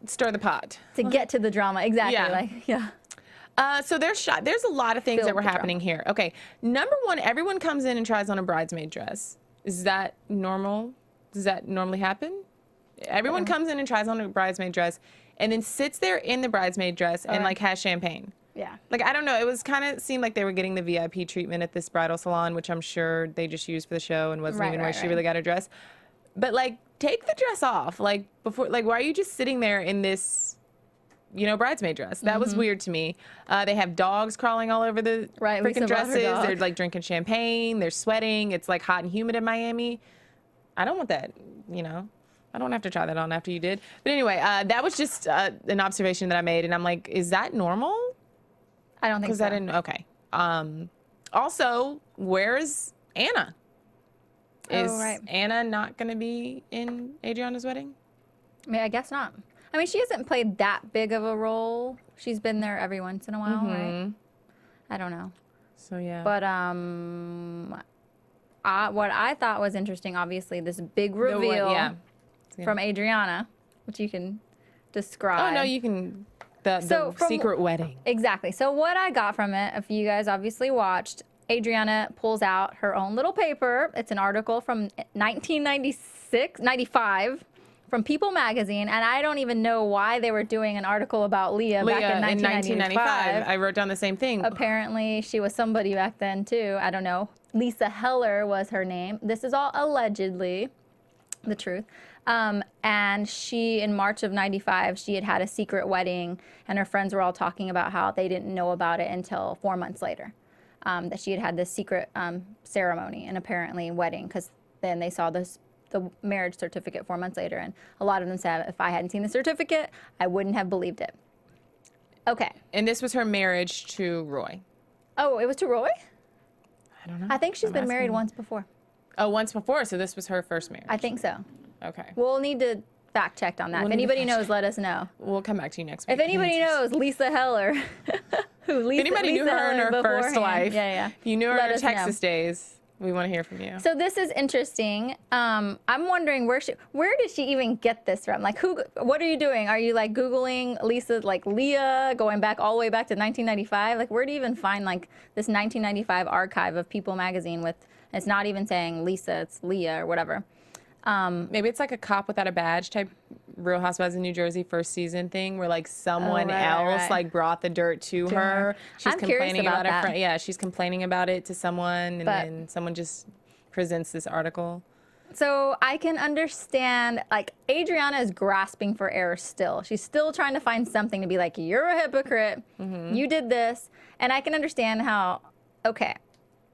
Speaker 5: Stir the pot.
Speaker 6: to get to the drama. Exactly.
Speaker 5: Yeah.
Speaker 6: Like yeah.
Speaker 5: So there's a lot of things that
Speaker 6: Filled
Speaker 5: were
Speaker 6: with
Speaker 5: happening here. Okay, number one, everyone comes in and tries on a bridesmaid dress. Is that normal? Does that normally happen? Everyone comes in and tries on a bridesmaid dress, and then sits there in the bridesmaid dress and like has champagne.
Speaker 6: Yeah.
Speaker 5: Like, I don't know. It was kind of seemed like they were getting the VIP treatment at this bridal salon, which I'm sure they just used for the show and wasn't even where she really got her dress. But like, take the dress off. Like before, like, why are you just sitting there in this, you know, bridesmaid dress? That was weird to me. They have dogs crawling all over the
Speaker 6: Right,
Speaker 5: freaking
Speaker 6: Lisa brought her
Speaker 5: dresses.
Speaker 6: dog.
Speaker 5: They're like drinking champagne. They're sweating. It's like hot and humid in Miami. I don't want that, you know. I don't have to try that on after you did. But anyway, that was just an observation that I made, and I'm like, is that normal?
Speaker 6: I don't think
Speaker 5: Because
Speaker 6: so.
Speaker 5: I didn't. Okay. Also, where's Anna? Is
Speaker 6: right.
Speaker 5: Anna not going to be in Adriana's wedding?
Speaker 6: I mean, I guess not. I mean, she hasn't played that big of a role. She's been there every once in a while, right? I don't know.
Speaker 5: So yeah.
Speaker 6: But what I thought was interesting, obviously, this big reveal
Speaker 5: yeah.
Speaker 6: from Adriana, which you can describe.
Speaker 5: Oh no, you can. The
Speaker 6: from-
Speaker 5: secret wedding.
Speaker 6: Exactly. So what I got from it, if you guys obviously watched, Adriana pulls out her own little paper. It's an article from 95 from People magazine, and I don't even know why they were doing an article about Lea back in 1995.
Speaker 5: I wrote down the same thing.
Speaker 6: Apparently, she was somebody back then too. I don't know. Lisa Heller was her name. This is all allegedly the truth. And she, in March of 95, she had a secret wedding, and her friends were all talking about how they didn't know about it until 4 months later, that she had this secret ceremony and apparently wedding, because then they saw the marriage certificate 4 months later, and a lot of them said, if I hadn't seen the certificate, I wouldn't have believed it. Okay.
Speaker 5: And this was her marriage to Roy.
Speaker 6: Oh, it was to Roy?
Speaker 5: I don't know.
Speaker 6: I think she's
Speaker 5: I'm
Speaker 6: been married
Speaker 5: asking.
Speaker 6: once before.
Speaker 5: Oh, once before. So this was her first marriage.
Speaker 6: I think so.
Speaker 5: Okay.
Speaker 6: We'll need to fact check on that.
Speaker 5: We'll
Speaker 6: If
Speaker 5: need to
Speaker 6: anybody
Speaker 5: fact
Speaker 6: knows, let us know.
Speaker 5: We'll come back to you next week.
Speaker 6: If anybody knows Lisa Heller, who Lisa,
Speaker 5: If anybody
Speaker 6: Lisa
Speaker 5: knew her in
Speaker 6: Heller
Speaker 5: her first
Speaker 6: beforehand.
Speaker 5: life,
Speaker 6: Yeah.
Speaker 5: if you knew her
Speaker 6: Let
Speaker 5: in her
Speaker 6: us know.
Speaker 5: Texas days, we want to hear from you.
Speaker 6: So this is interesting. I'm wondering where did she even get this from? Like, what are you doing? Are you like Googling Lisa, like Lea, going back all the way back to 1995? Like, where do you even find like this 1995 archive of People magazine with, it's not even saying Lisa, it's Lea or whatever.
Speaker 5: Maybe it's like a cop without a badge type Real Housewives of New Jersey first season thing where like someone else like brought the dirt to her. She's
Speaker 6: I'm curious
Speaker 5: complaining
Speaker 6: about
Speaker 5: about
Speaker 6: that.
Speaker 5: her friend. Yeah, she's complaining about it to someone, and
Speaker 6: But-
Speaker 5: then someone just presents this article.
Speaker 6: So I can understand, like, Adriana is grasping for air still. She's still trying to find something to be like, you're a hypocrite. You did this. And I can understand how, okay,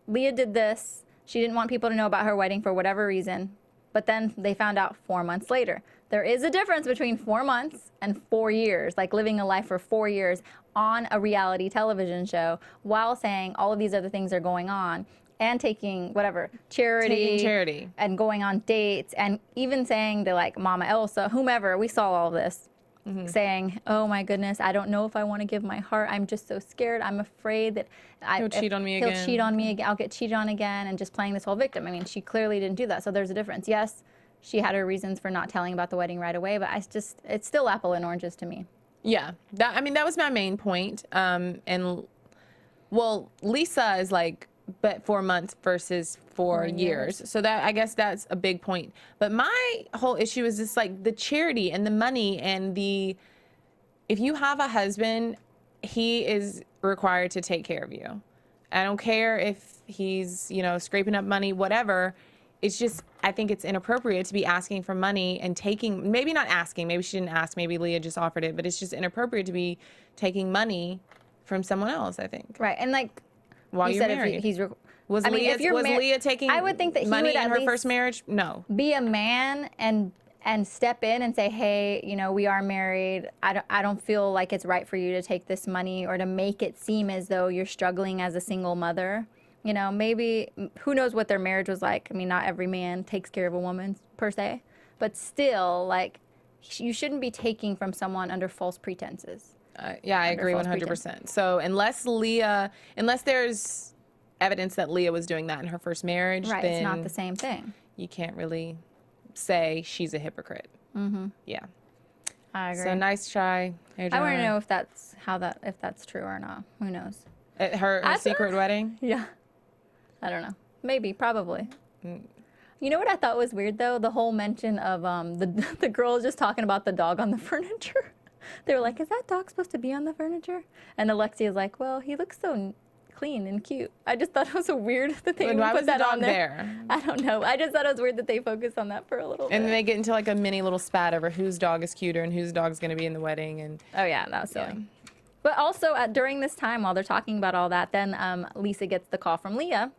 Speaker 6: Lea did this. She didn't want people to know about her wedding for whatever reason. But then they found out 4 months later. There is a difference between 4 months and 4 years, like living a life for 4 years on a reality television show while saying all of these other things are going on and taking whatever, charity. And going on dates and even saying to like Mama Elsa, whomever, we saw all this, saying, oh my goodness, I don't know if I want to give my heart. I'm just so scared. I'm afraid that
Speaker 5: He'll cheat on me
Speaker 6: he'll
Speaker 5: again.
Speaker 6: cheat on me again. I'll get cheated on again, and just playing this whole victim. I mean, she clearly didn't do that. So there's a difference. Yes, she had her reasons for not telling about the wedding right away, but it's still apple and oranges to me.
Speaker 5: Yeah, that was my main point. And well, Lisa is like, but 4 months versus 4 years. So that, I guess that's a big point. But my whole issue is just like the charity and the money and if you have a husband, he is required to take care of you. I don't care if he's, scraping up money, whatever. It's just, I think it's inappropriate to be asking for money and taking, maybe not asking, maybe she didn't ask, maybe Lea just offered it, but it's just inappropriate to be taking money from someone else, I think.
Speaker 6: Right, and like
Speaker 5: While
Speaker 6: you
Speaker 5: you're
Speaker 6: said,
Speaker 5: married.
Speaker 6: if he's
Speaker 5: Was
Speaker 6: I mean,
Speaker 5: Leah
Speaker 6: if you're
Speaker 5: was Leah taking
Speaker 6: I would think that he
Speaker 5: money
Speaker 6: would
Speaker 5: in
Speaker 6: at
Speaker 5: her
Speaker 6: least
Speaker 5: first marriage? No.
Speaker 6: be a man and step in and say, hey, you know, we are married. I don't feel like it's right for you to take this money or to make it seem as though you're struggling as a single mother. You know, maybe, who knows what their marriage was like. I mean, not every man takes care of a woman per se, but still, like, you shouldn't be taking from someone under false pretenses.
Speaker 5: Yeah, I agree
Speaker 6: false
Speaker 5: 100%. So unless there's evidence that Leah was doing that in her first marriage,
Speaker 6: Right,
Speaker 5: then
Speaker 6: it's not the same thing.
Speaker 5: you can't really say she's a hypocrite. Mm-hmm. Yeah.
Speaker 6: I agree.
Speaker 5: So nice try, Adriana.
Speaker 6: I want to know if that's true or not. Who knows?
Speaker 5: At her secret wedding?
Speaker 6: Yeah. I don't know. Maybe, probably.
Speaker 5: Mm.
Speaker 6: You know what I thought was weird though? The whole mention of the girls just talking about the dog on the furniture. They were like, "Is that dog supposed to be on the furniture?" And Alexia's like, "Well, he looks so clean and cute." I just thought it was so weird that they
Speaker 5: Why
Speaker 6: put
Speaker 5: was the
Speaker 6: that
Speaker 5: dog
Speaker 6: on there. I don't know. I just thought it was weird that they focused on that for a little bit.
Speaker 5: And then they get into like a mini little spat over whose dog is cuter and whose dog's going to be in the wedding. And
Speaker 6: Oh yeah, that was silly.
Speaker 5: Yeah.
Speaker 6: But also during this time, while they're talking about all that, then Lisa gets the call from Leah,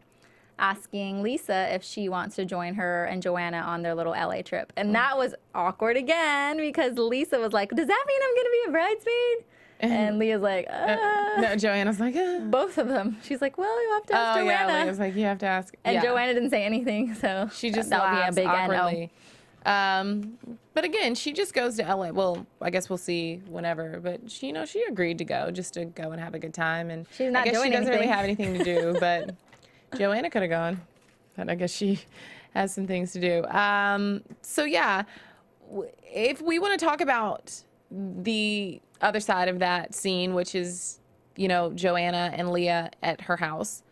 Speaker 6: asking Lisa if she wants to join her and Joanna on their little LA trip. And that was awkward again because Lisa was like, "Does that mean I'm going to be a bridesmaid?" And Leah's like,
Speaker 5: no, Joanna's like,
Speaker 6: Both of them. She's like, "Well, you have to ask Joanna."
Speaker 5: Yeah, Leah's like, you have to ask.
Speaker 6: And
Speaker 5: yeah.
Speaker 6: Joanna didn't say anything, so
Speaker 5: She just
Speaker 6: that'll
Speaker 5: laughs
Speaker 6: be a big
Speaker 5: awkwardly.
Speaker 6: NO.
Speaker 5: But again, she just goes to LA. Well, I guess we'll see whenever. But she, she agreed to go just to go and have a good time. And
Speaker 6: She's not
Speaker 5: I guess
Speaker 6: doing
Speaker 5: she doesn't really
Speaker 6: anything.
Speaker 5: have anything to do. But Joanna could have gone. But I guess she has some things to do. So yeah, if we want to talk about the other side of that scene, which is, Joanna and Lea at her house.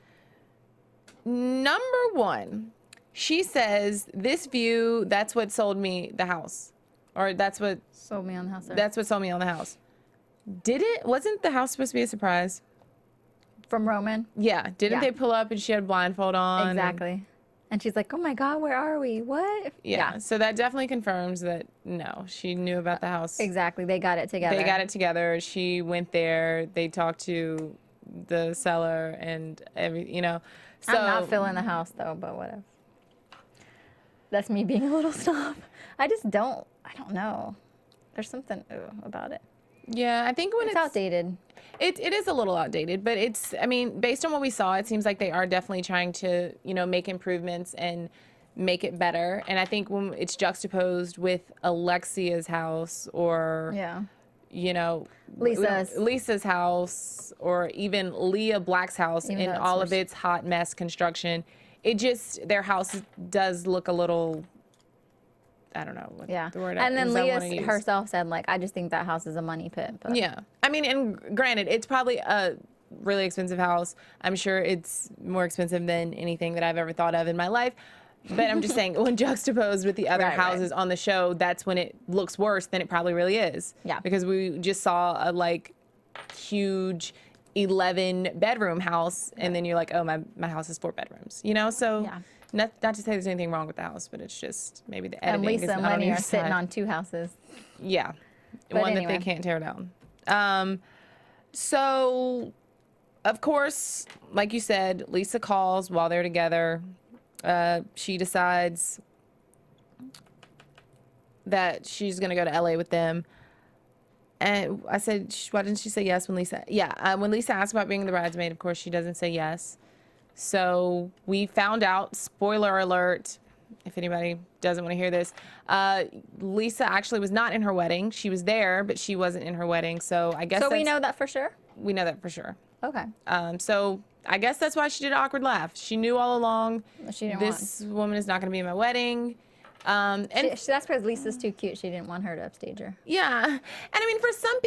Speaker 5: Number one, she says, this view, that's what sold me the house. Or that's what
Speaker 6: Sold me on the house.
Speaker 5: that's what sold me on the house. Did it? Wasn't the house supposed to be a surprise?
Speaker 6: From Roman.
Speaker 5: Yeah. Didn't
Speaker 6: Yeah.
Speaker 5: they pull up and she had a blindfold on?
Speaker 6: Exactly. And she's like, "Oh my God, where are we? What?"
Speaker 5: Yeah. So that definitely confirms that, no, she knew about the house.
Speaker 6: Exactly. They got it together.
Speaker 5: They got it together. She went there. They talked to the seller and So
Speaker 6: I'm not feeling the house though, but whatever. That's me being a little snob. I don't know. There's something about it.
Speaker 5: Yeah, I think when
Speaker 6: It's outdated.
Speaker 5: It is a little outdated, but based on what we saw, it seems like they are definitely trying to, make improvements and make it better. And I think when it's juxtaposed with Alexia's house or,
Speaker 6: Yeah.
Speaker 5: Lisa's house or even Lea Black's house
Speaker 6: Even
Speaker 5: in
Speaker 6: though it's
Speaker 5: all of
Speaker 6: worse.
Speaker 5: its hot mess construction, their house does look a little, I don't know what
Speaker 6: Yeah.
Speaker 5: the word
Speaker 6: And then
Speaker 5: is I
Speaker 6: Lea
Speaker 5: wanna use.
Speaker 6: herself said, like, "I just think that house is a money pit." But
Speaker 5: Yeah. And granted, it's probably a really expensive house. I'm sure it's more expensive than anything that I've ever thought of in my life. But I'm just saying, when juxtaposed with the other
Speaker 6: Right,
Speaker 5: houses on the show, that's when it looks worse than it probably really is.
Speaker 6: Yeah.
Speaker 5: Because we just saw a, huge 11-bedroom house, and then you're like, oh, my house is 4 bedrooms. So
Speaker 6: Yeah.
Speaker 5: not to say there's anything wrong with the house, but it's just maybe the
Speaker 6: And
Speaker 5: editing is
Speaker 6: Lisa and
Speaker 5: not on
Speaker 6: Lenny
Speaker 5: your
Speaker 6: are sitting
Speaker 5: side.
Speaker 6: on 2 houses.
Speaker 5: Yeah.
Speaker 6: But
Speaker 5: One that
Speaker 6: anyway.
Speaker 5: they can't tear down. So, of course, like you said, Lisa calls while they're together. She decides that she's going to go to LA with them. And I said, why didn't she say yes when Lisa? Yeah, when Lisa asked about being the bridesmaid, of course, she doesn't say yes. So we found out, spoiler alert, if anybody doesn't want to hear this, Lisa actually was not in her wedding. She was there, but she wasn't in her wedding. So I guess
Speaker 6: So we know that for sure?
Speaker 5: we know that for sure.
Speaker 6: Okay.
Speaker 5: So I guess that's why she did an awkward laugh. She knew all along
Speaker 6: She didn't
Speaker 5: this woman is not going to be in my wedding. And
Speaker 6: that's because Lisa's too cute. She didn't want her to upstage her.
Speaker 5: yeah. And I mean,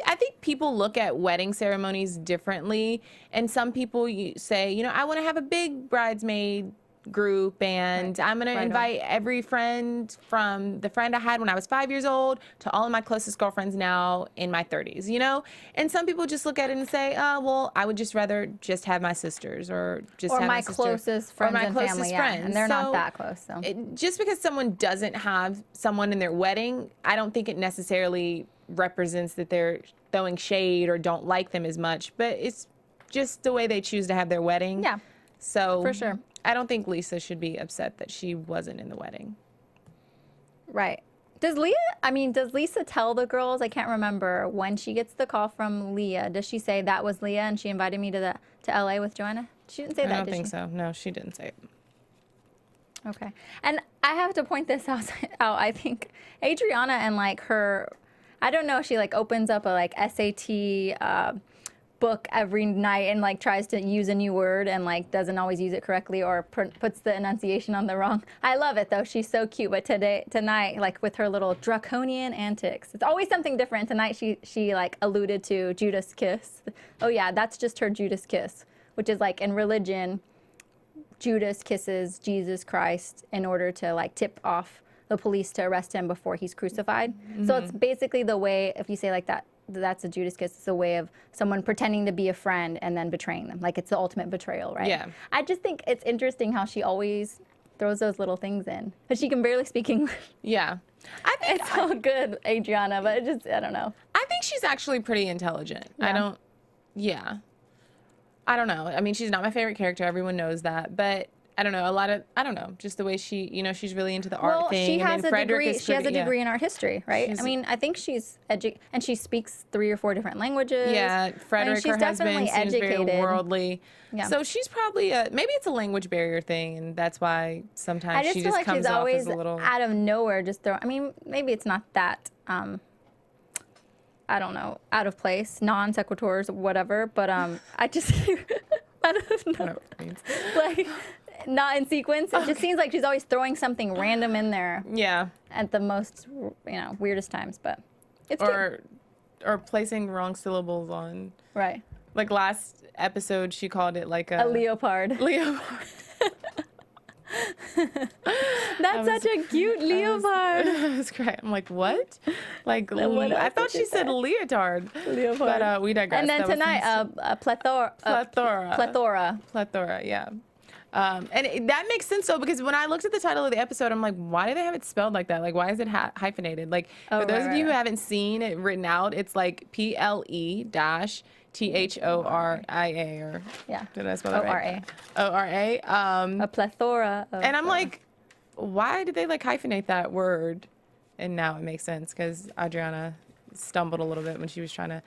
Speaker 5: I think people look at wedding ceremonies differently. And some people say, I want to have a big bridesmaid group and I'm going to invite every friend from the friend I had when I was 5 years old to all of my closest girlfriends now in my 30s, And some people just look at it and say, oh, well, I would just rather just have my sisters or just have
Speaker 6: my
Speaker 5: sister,
Speaker 6: closest friends
Speaker 5: or my
Speaker 6: and
Speaker 5: closest
Speaker 6: family. Yeah.
Speaker 5: friends.
Speaker 6: And they're
Speaker 5: So
Speaker 6: not that close. So.
Speaker 5: just because someone doesn't have someone in their wedding, I don't think it necessarily represents that they're throwing shade or don't like them as much, but it's just the way they choose to have their wedding.
Speaker 6: Yeah.
Speaker 5: So
Speaker 6: For sure.
Speaker 5: I don't think Lisa should be upset that she wasn't in the wedding.
Speaker 6: Right. Does Lisa tell the girls? I can't remember when she gets the call from Lea. Does she say that was Lea and she invited me to LA with Joanna? She didn't say that,
Speaker 5: I don't
Speaker 6: did
Speaker 5: think
Speaker 6: she?
Speaker 5: so. No, she didn't say it.
Speaker 6: Okay. And I have to point this out. I think Adriana and like her, I don't know if she like opens up a like SAT book every night and like tries to use a new word and like doesn't always use it correctly or puts the enunciation on the wrong. I love it though. She's so cute. But tonight, like with her little draconian antics, it's always something different. Tonight she like alluded to Judas kiss. Oh yeah, that's just her Judas kiss, which is like in religion, Judas kisses Jesus Christ in order to like tip off the police to arrest him before he's crucified. Mm-hmm. So it's basically the way, if you say like that, that's a Judas kiss. It's a way of someone pretending to be a friend and then betraying them. Like it's the ultimate betrayal, right?
Speaker 5: Yeah.
Speaker 6: I just think it's interesting how she always throws those little things in. But she can barely speak English.
Speaker 5: Yeah. I think
Speaker 6: It's so good, Adriana, but it just, I don't know.
Speaker 5: I think she's actually pretty intelligent.
Speaker 6: Yeah.
Speaker 5: I don't know. I mean, she's not my favorite character. Everyone knows that. But I don't know, just the way she, just really into the art thing.
Speaker 6: She has
Speaker 5: and then
Speaker 6: a
Speaker 5: Frederick
Speaker 6: degree.
Speaker 5: is
Speaker 6: She has a
Speaker 5: pretty- yeah.
Speaker 6: degree in art history, right? I mean, I think she's and she speaks 3 or 4 different languages.
Speaker 5: Yeah, Frederick,
Speaker 6: she's
Speaker 5: her husband,
Speaker 6: definitely
Speaker 5: seems very
Speaker 6: educated.
Speaker 5: worldly.
Speaker 6: Yeah.
Speaker 5: So she's probably maybe it's a language barrier thing, and that's why sometimes
Speaker 6: I just
Speaker 5: she
Speaker 6: feel
Speaker 5: just
Speaker 6: like
Speaker 5: comes
Speaker 6: she's
Speaker 5: off
Speaker 6: always
Speaker 5: as a little.
Speaker 6: out of nowhere just I mean, maybe it's not that I don't know, out of place, non sequiturs, whatever. But I just I don't know,
Speaker 5: I don't know what it means.
Speaker 6: like not in sequence. It just seems like she's always throwing something random in there
Speaker 5: Yeah.
Speaker 6: at the most weirdest times. But it's cute.
Speaker 5: Or placing wrong syllables on.
Speaker 6: Right.
Speaker 5: Like last episode, she called it like
Speaker 6: A leopard.
Speaker 5: Leopard.
Speaker 6: That's such a cute leopard.
Speaker 5: That's great. I'm like, what? Like,
Speaker 6: what
Speaker 5: I
Speaker 6: else
Speaker 5: thought
Speaker 6: did
Speaker 5: she
Speaker 6: you
Speaker 5: said
Speaker 6: say?
Speaker 5: leotard.
Speaker 6: Leopard.
Speaker 5: But we digress.
Speaker 6: And then
Speaker 5: That was
Speaker 6: tonight, a plethora.
Speaker 5: Ple-Thora, yeah. That makes sense though, because when I looked at the title of the episode, I'm like, why do they have it spelled like that? Like, why is it hyphenated? Like, for those of you who haven't seen it written out, it's like PLE-THORIA, or
Speaker 6: Yeah.
Speaker 5: did I spell that right?
Speaker 6: O-R-A.
Speaker 5: O-R-A.
Speaker 6: A plethora.
Speaker 5: And I'm like, why did they like hyphenate that word? And now it makes sense because Adriana stumbled a little bit when she was trying to.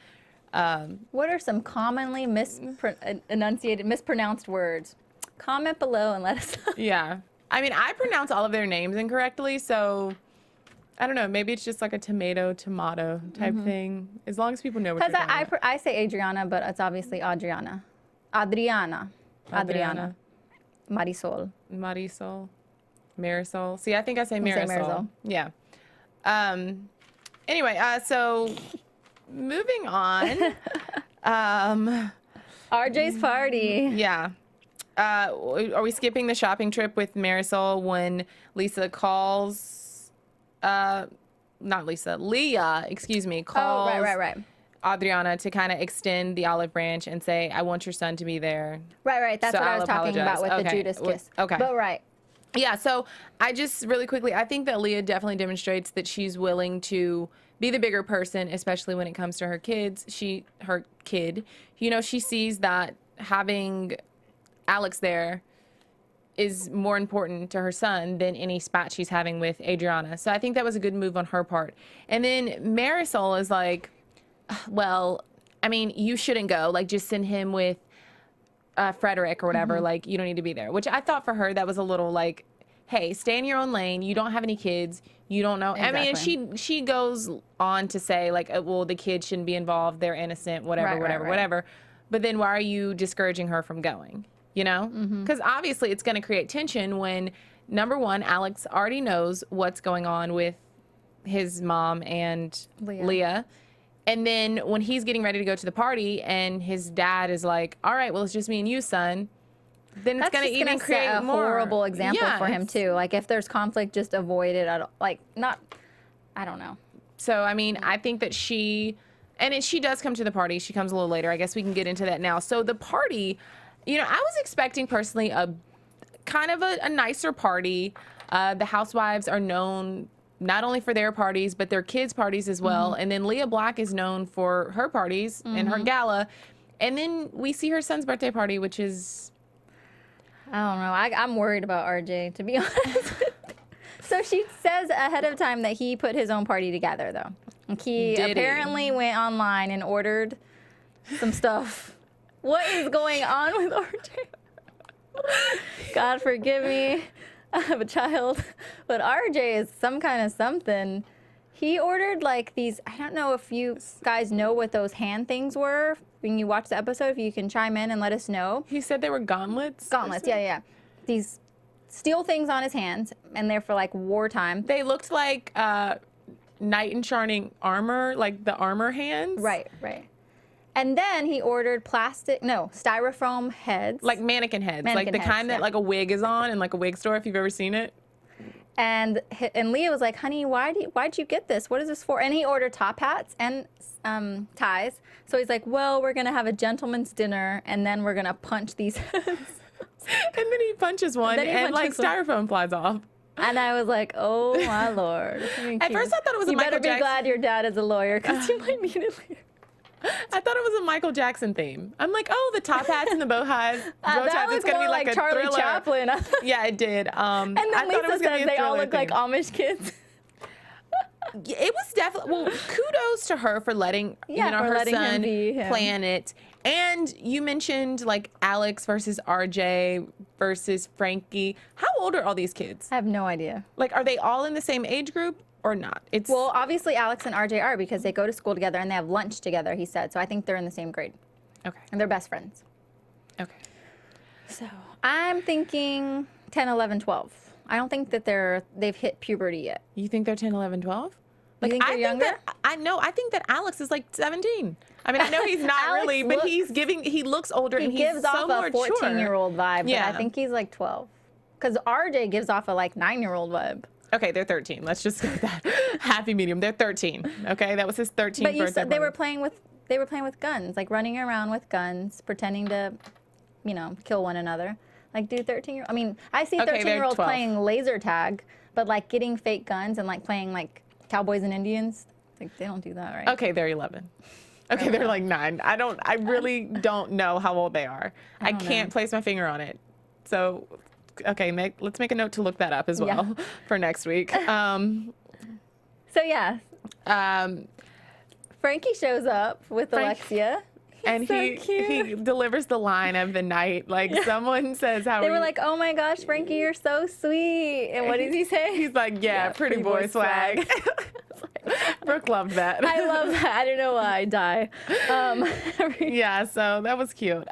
Speaker 6: What are some commonly mispronounced words? Comment below and let us know.
Speaker 5: Yeah. I mean, I pronounce all of their names incorrectly, so I don't know. Maybe it's just like a tomato type thing. As long as people know what you're
Speaker 6: Because
Speaker 5: talking about.
Speaker 6: I say Adriana, but it's obviously Adriana. Adriana. Marisol.
Speaker 5: Marisol. See, I think I say
Speaker 6: You say
Speaker 5: Marisol.
Speaker 6: Marisol.
Speaker 5: Yeah. Anyway, so moving on.
Speaker 6: RJ's party.
Speaker 5: Yeah. Are we skipping the shopping trip with Marisol when Lisa calls? Lea, excuse me, calls
Speaker 6: Right.
Speaker 5: Adriana to kind of extend the olive branch and say, I want your son to be there.
Speaker 6: Right. That's
Speaker 5: So
Speaker 6: what I
Speaker 5: I'll
Speaker 6: was talking
Speaker 5: apologize.
Speaker 6: about with the
Speaker 5: Okay.
Speaker 6: Judas kiss.
Speaker 5: Okay.
Speaker 6: But right.
Speaker 5: Yeah, so I just really quickly, I think that Lea definitely demonstrates that she's willing to be the bigger person, especially when it comes to her kids. Her kid, she sees that having Alex there is more important to her son than any spat she's having with Adriana. So I think that was a good move on her part. And then Marisol is like, well, I mean, you shouldn't go. Like, just send him with Frederick or whatever. Like, you don't need to be there. Which I thought for her, that was a little like, hey, stay in your own lane. You don't have any kids. You don't know.
Speaker 6: Exactly.
Speaker 5: I mean, and she goes on to say, like, well, the kids shouldn't be involved. They're innocent, whatever,
Speaker 6: Right.
Speaker 5: whatever. But then why are you discouraging her from going? Because obviously it's going to create tension when, number one, Alex already knows what's going on with his mom and Lea. And then when he's getting ready to go to the party and his dad is like, all right, well, it's just me and you, son. Then it's going to even create
Speaker 6: a
Speaker 5: more.
Speaker 6: horrible example
Speaker 5: Yeah,
Speaker 6: for him too. Like if there's conflict, just avoid it. I don't know.
Speaker 5: So, I mean, I think that she does come to the party. She comes a little later. I guess we can get into that now. So the party, I was expecting personally a kind of a nicer party. The housewives are known not only for their parties, but their kids' parties as well. And then Lea Black is known for her parties and her gala. And then we see her son's birthday party, which is,
Speaker 6: I don't know. I'm worried about RJ, to be honest. So she says ahead of time that he put his own party together, though. And he apparently went online and ordered some stuff. What is going on with RJ? God forgive me. I have a child. But RJ is some kind of something. He ordered like these, I don't know if you guys know what those hand things were. When you watch the episode, if you can chime in and let us know.
Speaker 5: He said they were gauntlets.
Speaker 6: Gauntlets, yeah. These steel things on his hands, and they're for like wartime.
Speaker 5: They looked like knight in shining armor, like the armor hands.
Speaker 6: Right. And then he ordered styrofoam heads.
Speaker 5: Like mannequin heads, like the kind that like a wig is on in like a wig store, if you've ever seen it.
Speaker 6: And Leah was like, honey, why'd you get this? What is this for? And he ordered top hats and ties. So he's like, well, we're going to have a gentleman's dinner, and then we're going to punch these heads.
Speaker 5: And then he punches one, and like styrofoam flies off.
Speaker 6: And I was like, oh, my Lord.
Speaker 5: At first I thought it was a Michael Jackson.
Speaker 6: You better be glad your dad is a lawyer, because you might need it later.
Speaker 5: I thought it was a Michael Jackson theme. I'm like, oh, the top hats and the bow ties.
Speaker 6: That was more like Charlie
Speaker 5: thriller.
Speaker 6: Chaplin.
Speaker 5: Yeah, it did.
Speaker 6: And then Lisa says they all look like Amish kids.
Speaker 5: It was definitely, well, kudos to her for letting, her son plan it. And you mentioned like Alex versus RJ versus Frankie. How old are all these kids?
Speaker 6: I have no idea.
Speaker 5: Like, are they all in the same age group or not?
Speaker 6: Well, obviously Alex and RJ are, because they go to school together and they have lunch together, he said. So I think they're in the same grade.
Speaker 5: Okay.
Speaker 6: And they're best friends.
Speaker 5: Okay.
Speaker 6: So I'm thinking 10, 11, 12. I don't think that they've hit puberty yet.
Speaker 5: You think they're 10, 11, 12?
Speaker 6: Like, you think they're younger?
Speaker 5: I think that Alex is like 17. I mean, I know he's not really, but he looks older, and he's
Speaker 6: gives
Speaker 5: so
Speaker 6: off a 14-year-old vibe,
Speaker 5: Yeah.
Speaker 6: but I think he's like 12. Because RJ gives off a like 9-year-old vibe.
Speaker 5: Okay, they're 13. Let's just go with that happy medium. They're 13. Okay, that was his 13th
Speaker 6: But you
Speaker 5: birthday.
Speaker 6: said they were playing with guns, like running around with guns, pretending to, kill one another. Like, do 13-year-old? I mean, I see 13-year-olds playing laser tag, but like getting fake guns and like playing like cowboys and Indians. Like, they don't do that, right?
Speaker 5: Okay, they're 11. Okay, they're like 9. I really don't know how old they are. I can't place my finger on it. So, okay, let's make a note to look that up as well for next week.
Speaker 6: So yeah, Frankie shows up with Alexia.
Speaker 5: And he delivers the line of the night. Like, someone says how
Speaker 6: they were like, oh my gosh, Frankie, you're so sweet. And what does he say?
Speaker 5: He's like, yeah, pretty boy swag. Brooke loved that.
Speaker 6: I love that. I don't know why I die.
Speaker 5: Yeah, so that was cute.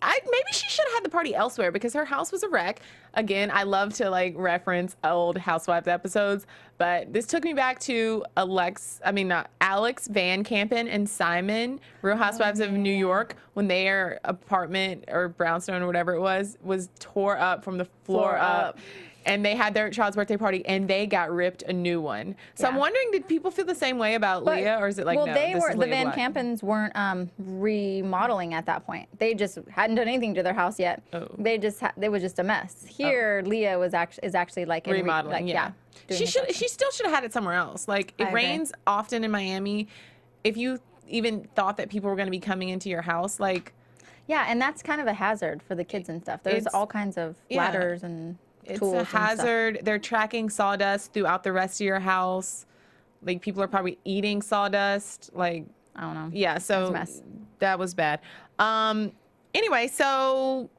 Speaker 5: Maybe she should have had the party elsewhere, because her house was a wreck. Again, I love to like reference old Housewives episodes, but this took me back to Alex Van Campen and Simon, Real Housewives of New York, when their apartment or brownstone or whatever it was tore up from the floor up. And they had their child's birthday party, and they got ripped a new one. So I'm wondering, did people feel the same way about Leah, or is it like, no,
Speaker 6: the Van Campens weren't remodeling at that point. They just hadn't done anything to their house yet. Oh. They was just a mess. Here, Leah is actually like
Speaker 5: remodeling. She still should have had it somewhere else. Like, it rains often in Miami. If you even thought that people were going to be coming into your house, like,
Speaker 6: yeah, and that's kind of a hazard for the kids and stuff. There's all kinds of ladders and
Speaker 5: it's a hazard. They're tracking sawdust throughout the rest of your house. Like, people are probably eating sawdust. Like,
Speaker 6: I don't know.
Speaker 5: Yeah, so that was bad. Anyway, so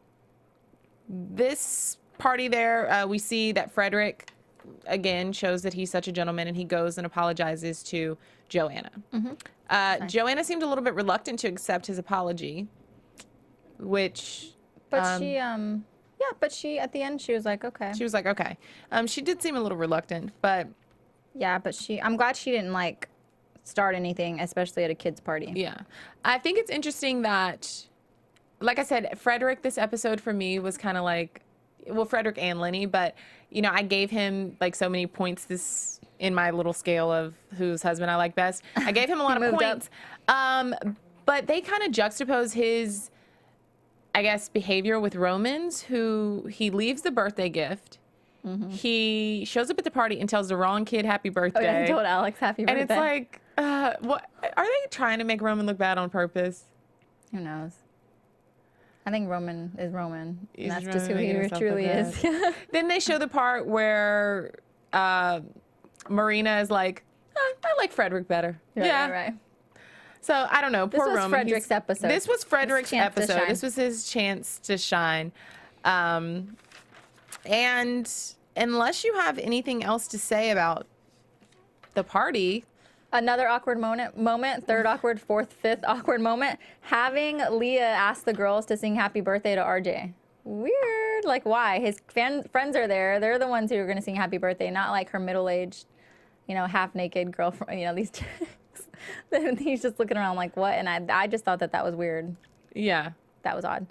Speaker 5: this party there, we see that Frederick, again, shows that he's such a gentleman, and he goes and apologizes to Joanna. Mm-hmm. Joanna seemed a little bit reluctant to accept his apology, which...
Speaker 6: But but she, at the end, she was like, okay.
Speaker 5: She was like, okay. She did seem a little reluctant, but...
Speaker 6: Yeah, but I'm glad she didn't, like, start anything, especially at a kid's party.
Speaker 5: Yeah. I think it's interesting that, like I said, Frederick, this episode for me was kind of like, well, Frederick and Lenny, but, I gave him, like, so many points in my little scale of whose husband I like best. I gave him a lot of points. But they kind of juxtapose his... I guess, behavior with Romans, who he leaves the birthday gift. Mm-hmm. He shows up at the party and tells the wrong kid happy birthday.
Speaker 6: Oh, yeah, he told Alex happy birthday.
Speaker 5: And it's like, what? Are they trying to make Roman look bad on purpose?
Speaker 6: Who knows? I think Roman is Roman.
Speaker 5: He's
Speaker 6: And that's just who
Speaker 5: Roman
Speaker 6: he
Speaker 5: making himself
Speaker 6: truly
Speaker 5: look
Speaker 6: is.
Speaker 5: Then they show the part where Marina is like, I like Frederick better.
Speaker 6: Right.
Speaker 5: So I don't know.
Speaker 6: This
Speaker 5: Poor
Speaker 6: was
Speaker 5: Roman.
Speaker 6: Frederick's episode.
Speaker 5: This was Frederick's
Speaker 6: chance to
Speaker 5: episode.
Speaker 6: shine.
Speaker 5: This was his chance to shine. And unless you have anything else to say about the party.
Speaker 6: Another awkward moment, third awkward, fourth, fifth awkward moment, having Lea ask the girls to sing happy birthday to RJ. Weird. Like, why? His friends are there. They're the ones who are going to sing happy birthday, not like her middle-aged, half-naked girlfriend, these chicks. Then he's just looking around like, what? And I just thought that was weird.
Speaker 5: Yeah.
Speaker 6: That was odd.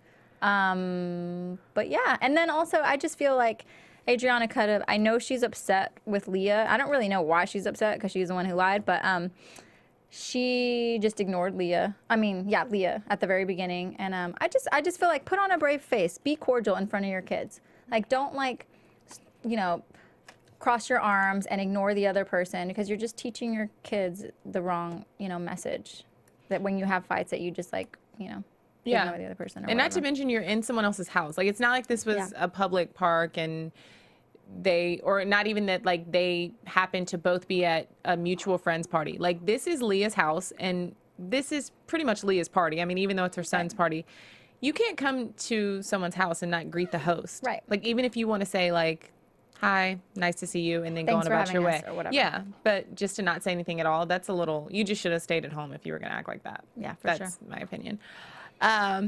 Speaker 6: But yeah. And then also, I just feel like Adriana I know she's upset with Lea. I don't really know why she's upset because she's the one who lied, but she just ignored Lea. Lea at the very beginning. And I just feel like put on a brave face. Be cordial in front of your kids. Like, don't cross your arms and ignore the other person because you're just teaching your kids the wrong, message. That when you have fights that you just ignore the other person.
Speaker 5: And not to mention you're in someone else's house. Like, it's not like this was a public park and or not even that they happen to both be at a mutual friends party. Like, this is Leah's house and this is pretty much Leah's party. I mean, even though it's her son's party, you can't come to someone's house and not greet the host.
Speaker 6: Right.
Speaker 5: Like, even if you want to say hi, nice to see you, and then
Speaker 6: Thanks
Speaker 5: go on about your way.
Speaker 6: or whatever.
Speaker 5: Yeah, but just to not say anything at all, that's a little, you just should have stayed at home if you were going to act like that.
Speaker 6: Yeah, for sure.
Speaker 5: That's my opinion.
Speaker 6: But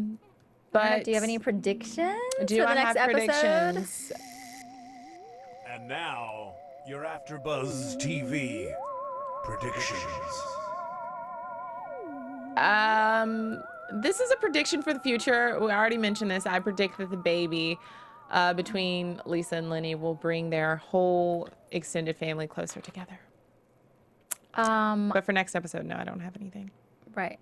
Speaker 5: But
Speaker 6: do you have any predictions
Speaker 5: do
Speaker 6: for
Speaker 5: I
Speaker 6: the next
Speaker 5: have
Speaker 6: episode?
Speaker 5: predictions?
Speaker 1: And now, your AfterBuzz TV predictions.
Speaker 5: This is a prediction for the future. We already mentioned this. I predict that the baby between Lisa and Lenny will bring their whole extended family closer together. But for next episode, no, I don't have anything.
Speaker 6: Right.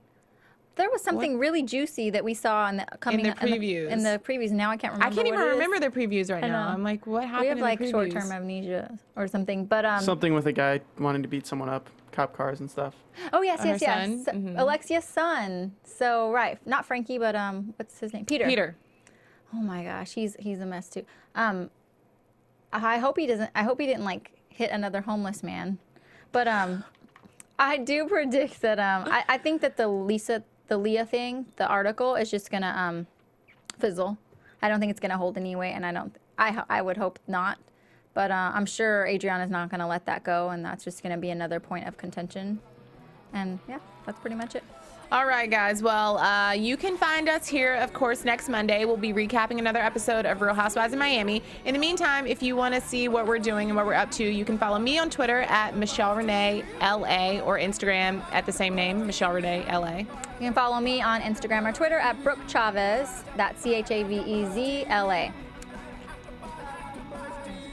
Speaker 6: There was something really juicy that we saw in the
Speaker 5: previews.
Speaker 6: In the previews. Now I can't remember.
Speaker 5: I can't even
Speaker 6: what it is.
Speaker 5: remember their previews right now.
Speaker 6: know.
Speaker 5: I'm like, what happened?
Speaker 6: We have
Speaker 5: in the previews?
Speaker 6: short-term amnesia or something. But
Speaker 7: Something with a guy wanting to beat someone up, cop cars and stuff.
Speaker 6: oh yes,
Speaker 5: Her
Speaker 6: yes, yes.
Speaker 5: son? Mhm.
Speaker 6: Alexia's son. So right, not Frankie, but what's his name? Peter.
Speaker 5: Peter.
Speaker 6: Oh my gosh, he's a mess too. I hope he doesn't. I hope he didn't hit another homeless man. But I do predict that I think that the Lea thing, the article is just gonna fizzle. I don't think it's gonna hold any weight, and I would hope not. But I'm sure Adriana's not gonna let that go, and that's just gonna be another point of contention. And yeah, that's pretty much it.
Speaker 5: All right, guys. Well, you can find us here, of course, next Monday. We'll be recapping another episode of Real Housewives of Miami. In the meantime, if you want to see what we're doing and what we're up to, you can follow me on Twitter at Michelle Renee LA or Instagram at the same name, Michelle Renee LA.
Speaker 6: You can follow me on Instagram or Twitter at Brooke Chavez. That's CHAVEZLA.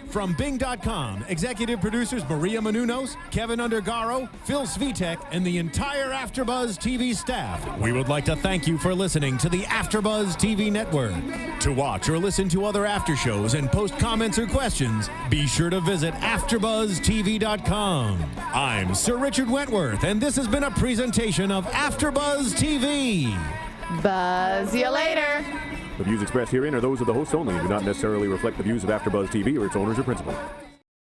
Speaker 3: From Bing.com, executive producers Maria Menounos, Kevin Undergaro, Phil Svitek, and the entire AfterBuzz TV staff. We would like to thank you for listening to the AfterBuzz TV network. To watch or listen to other after shows and post comments or questions, be sure to visit AfterBuzzTV.com. I'm Sir Richard Wentworth, and this has been a presentation of AfterBuzz TV.
Speaker 5: Buzz you later.
Speaker 8: The views expressed herein are those of the hosts only and do not necessarily reflect the views of AfterBuzz TV or its owners or principals.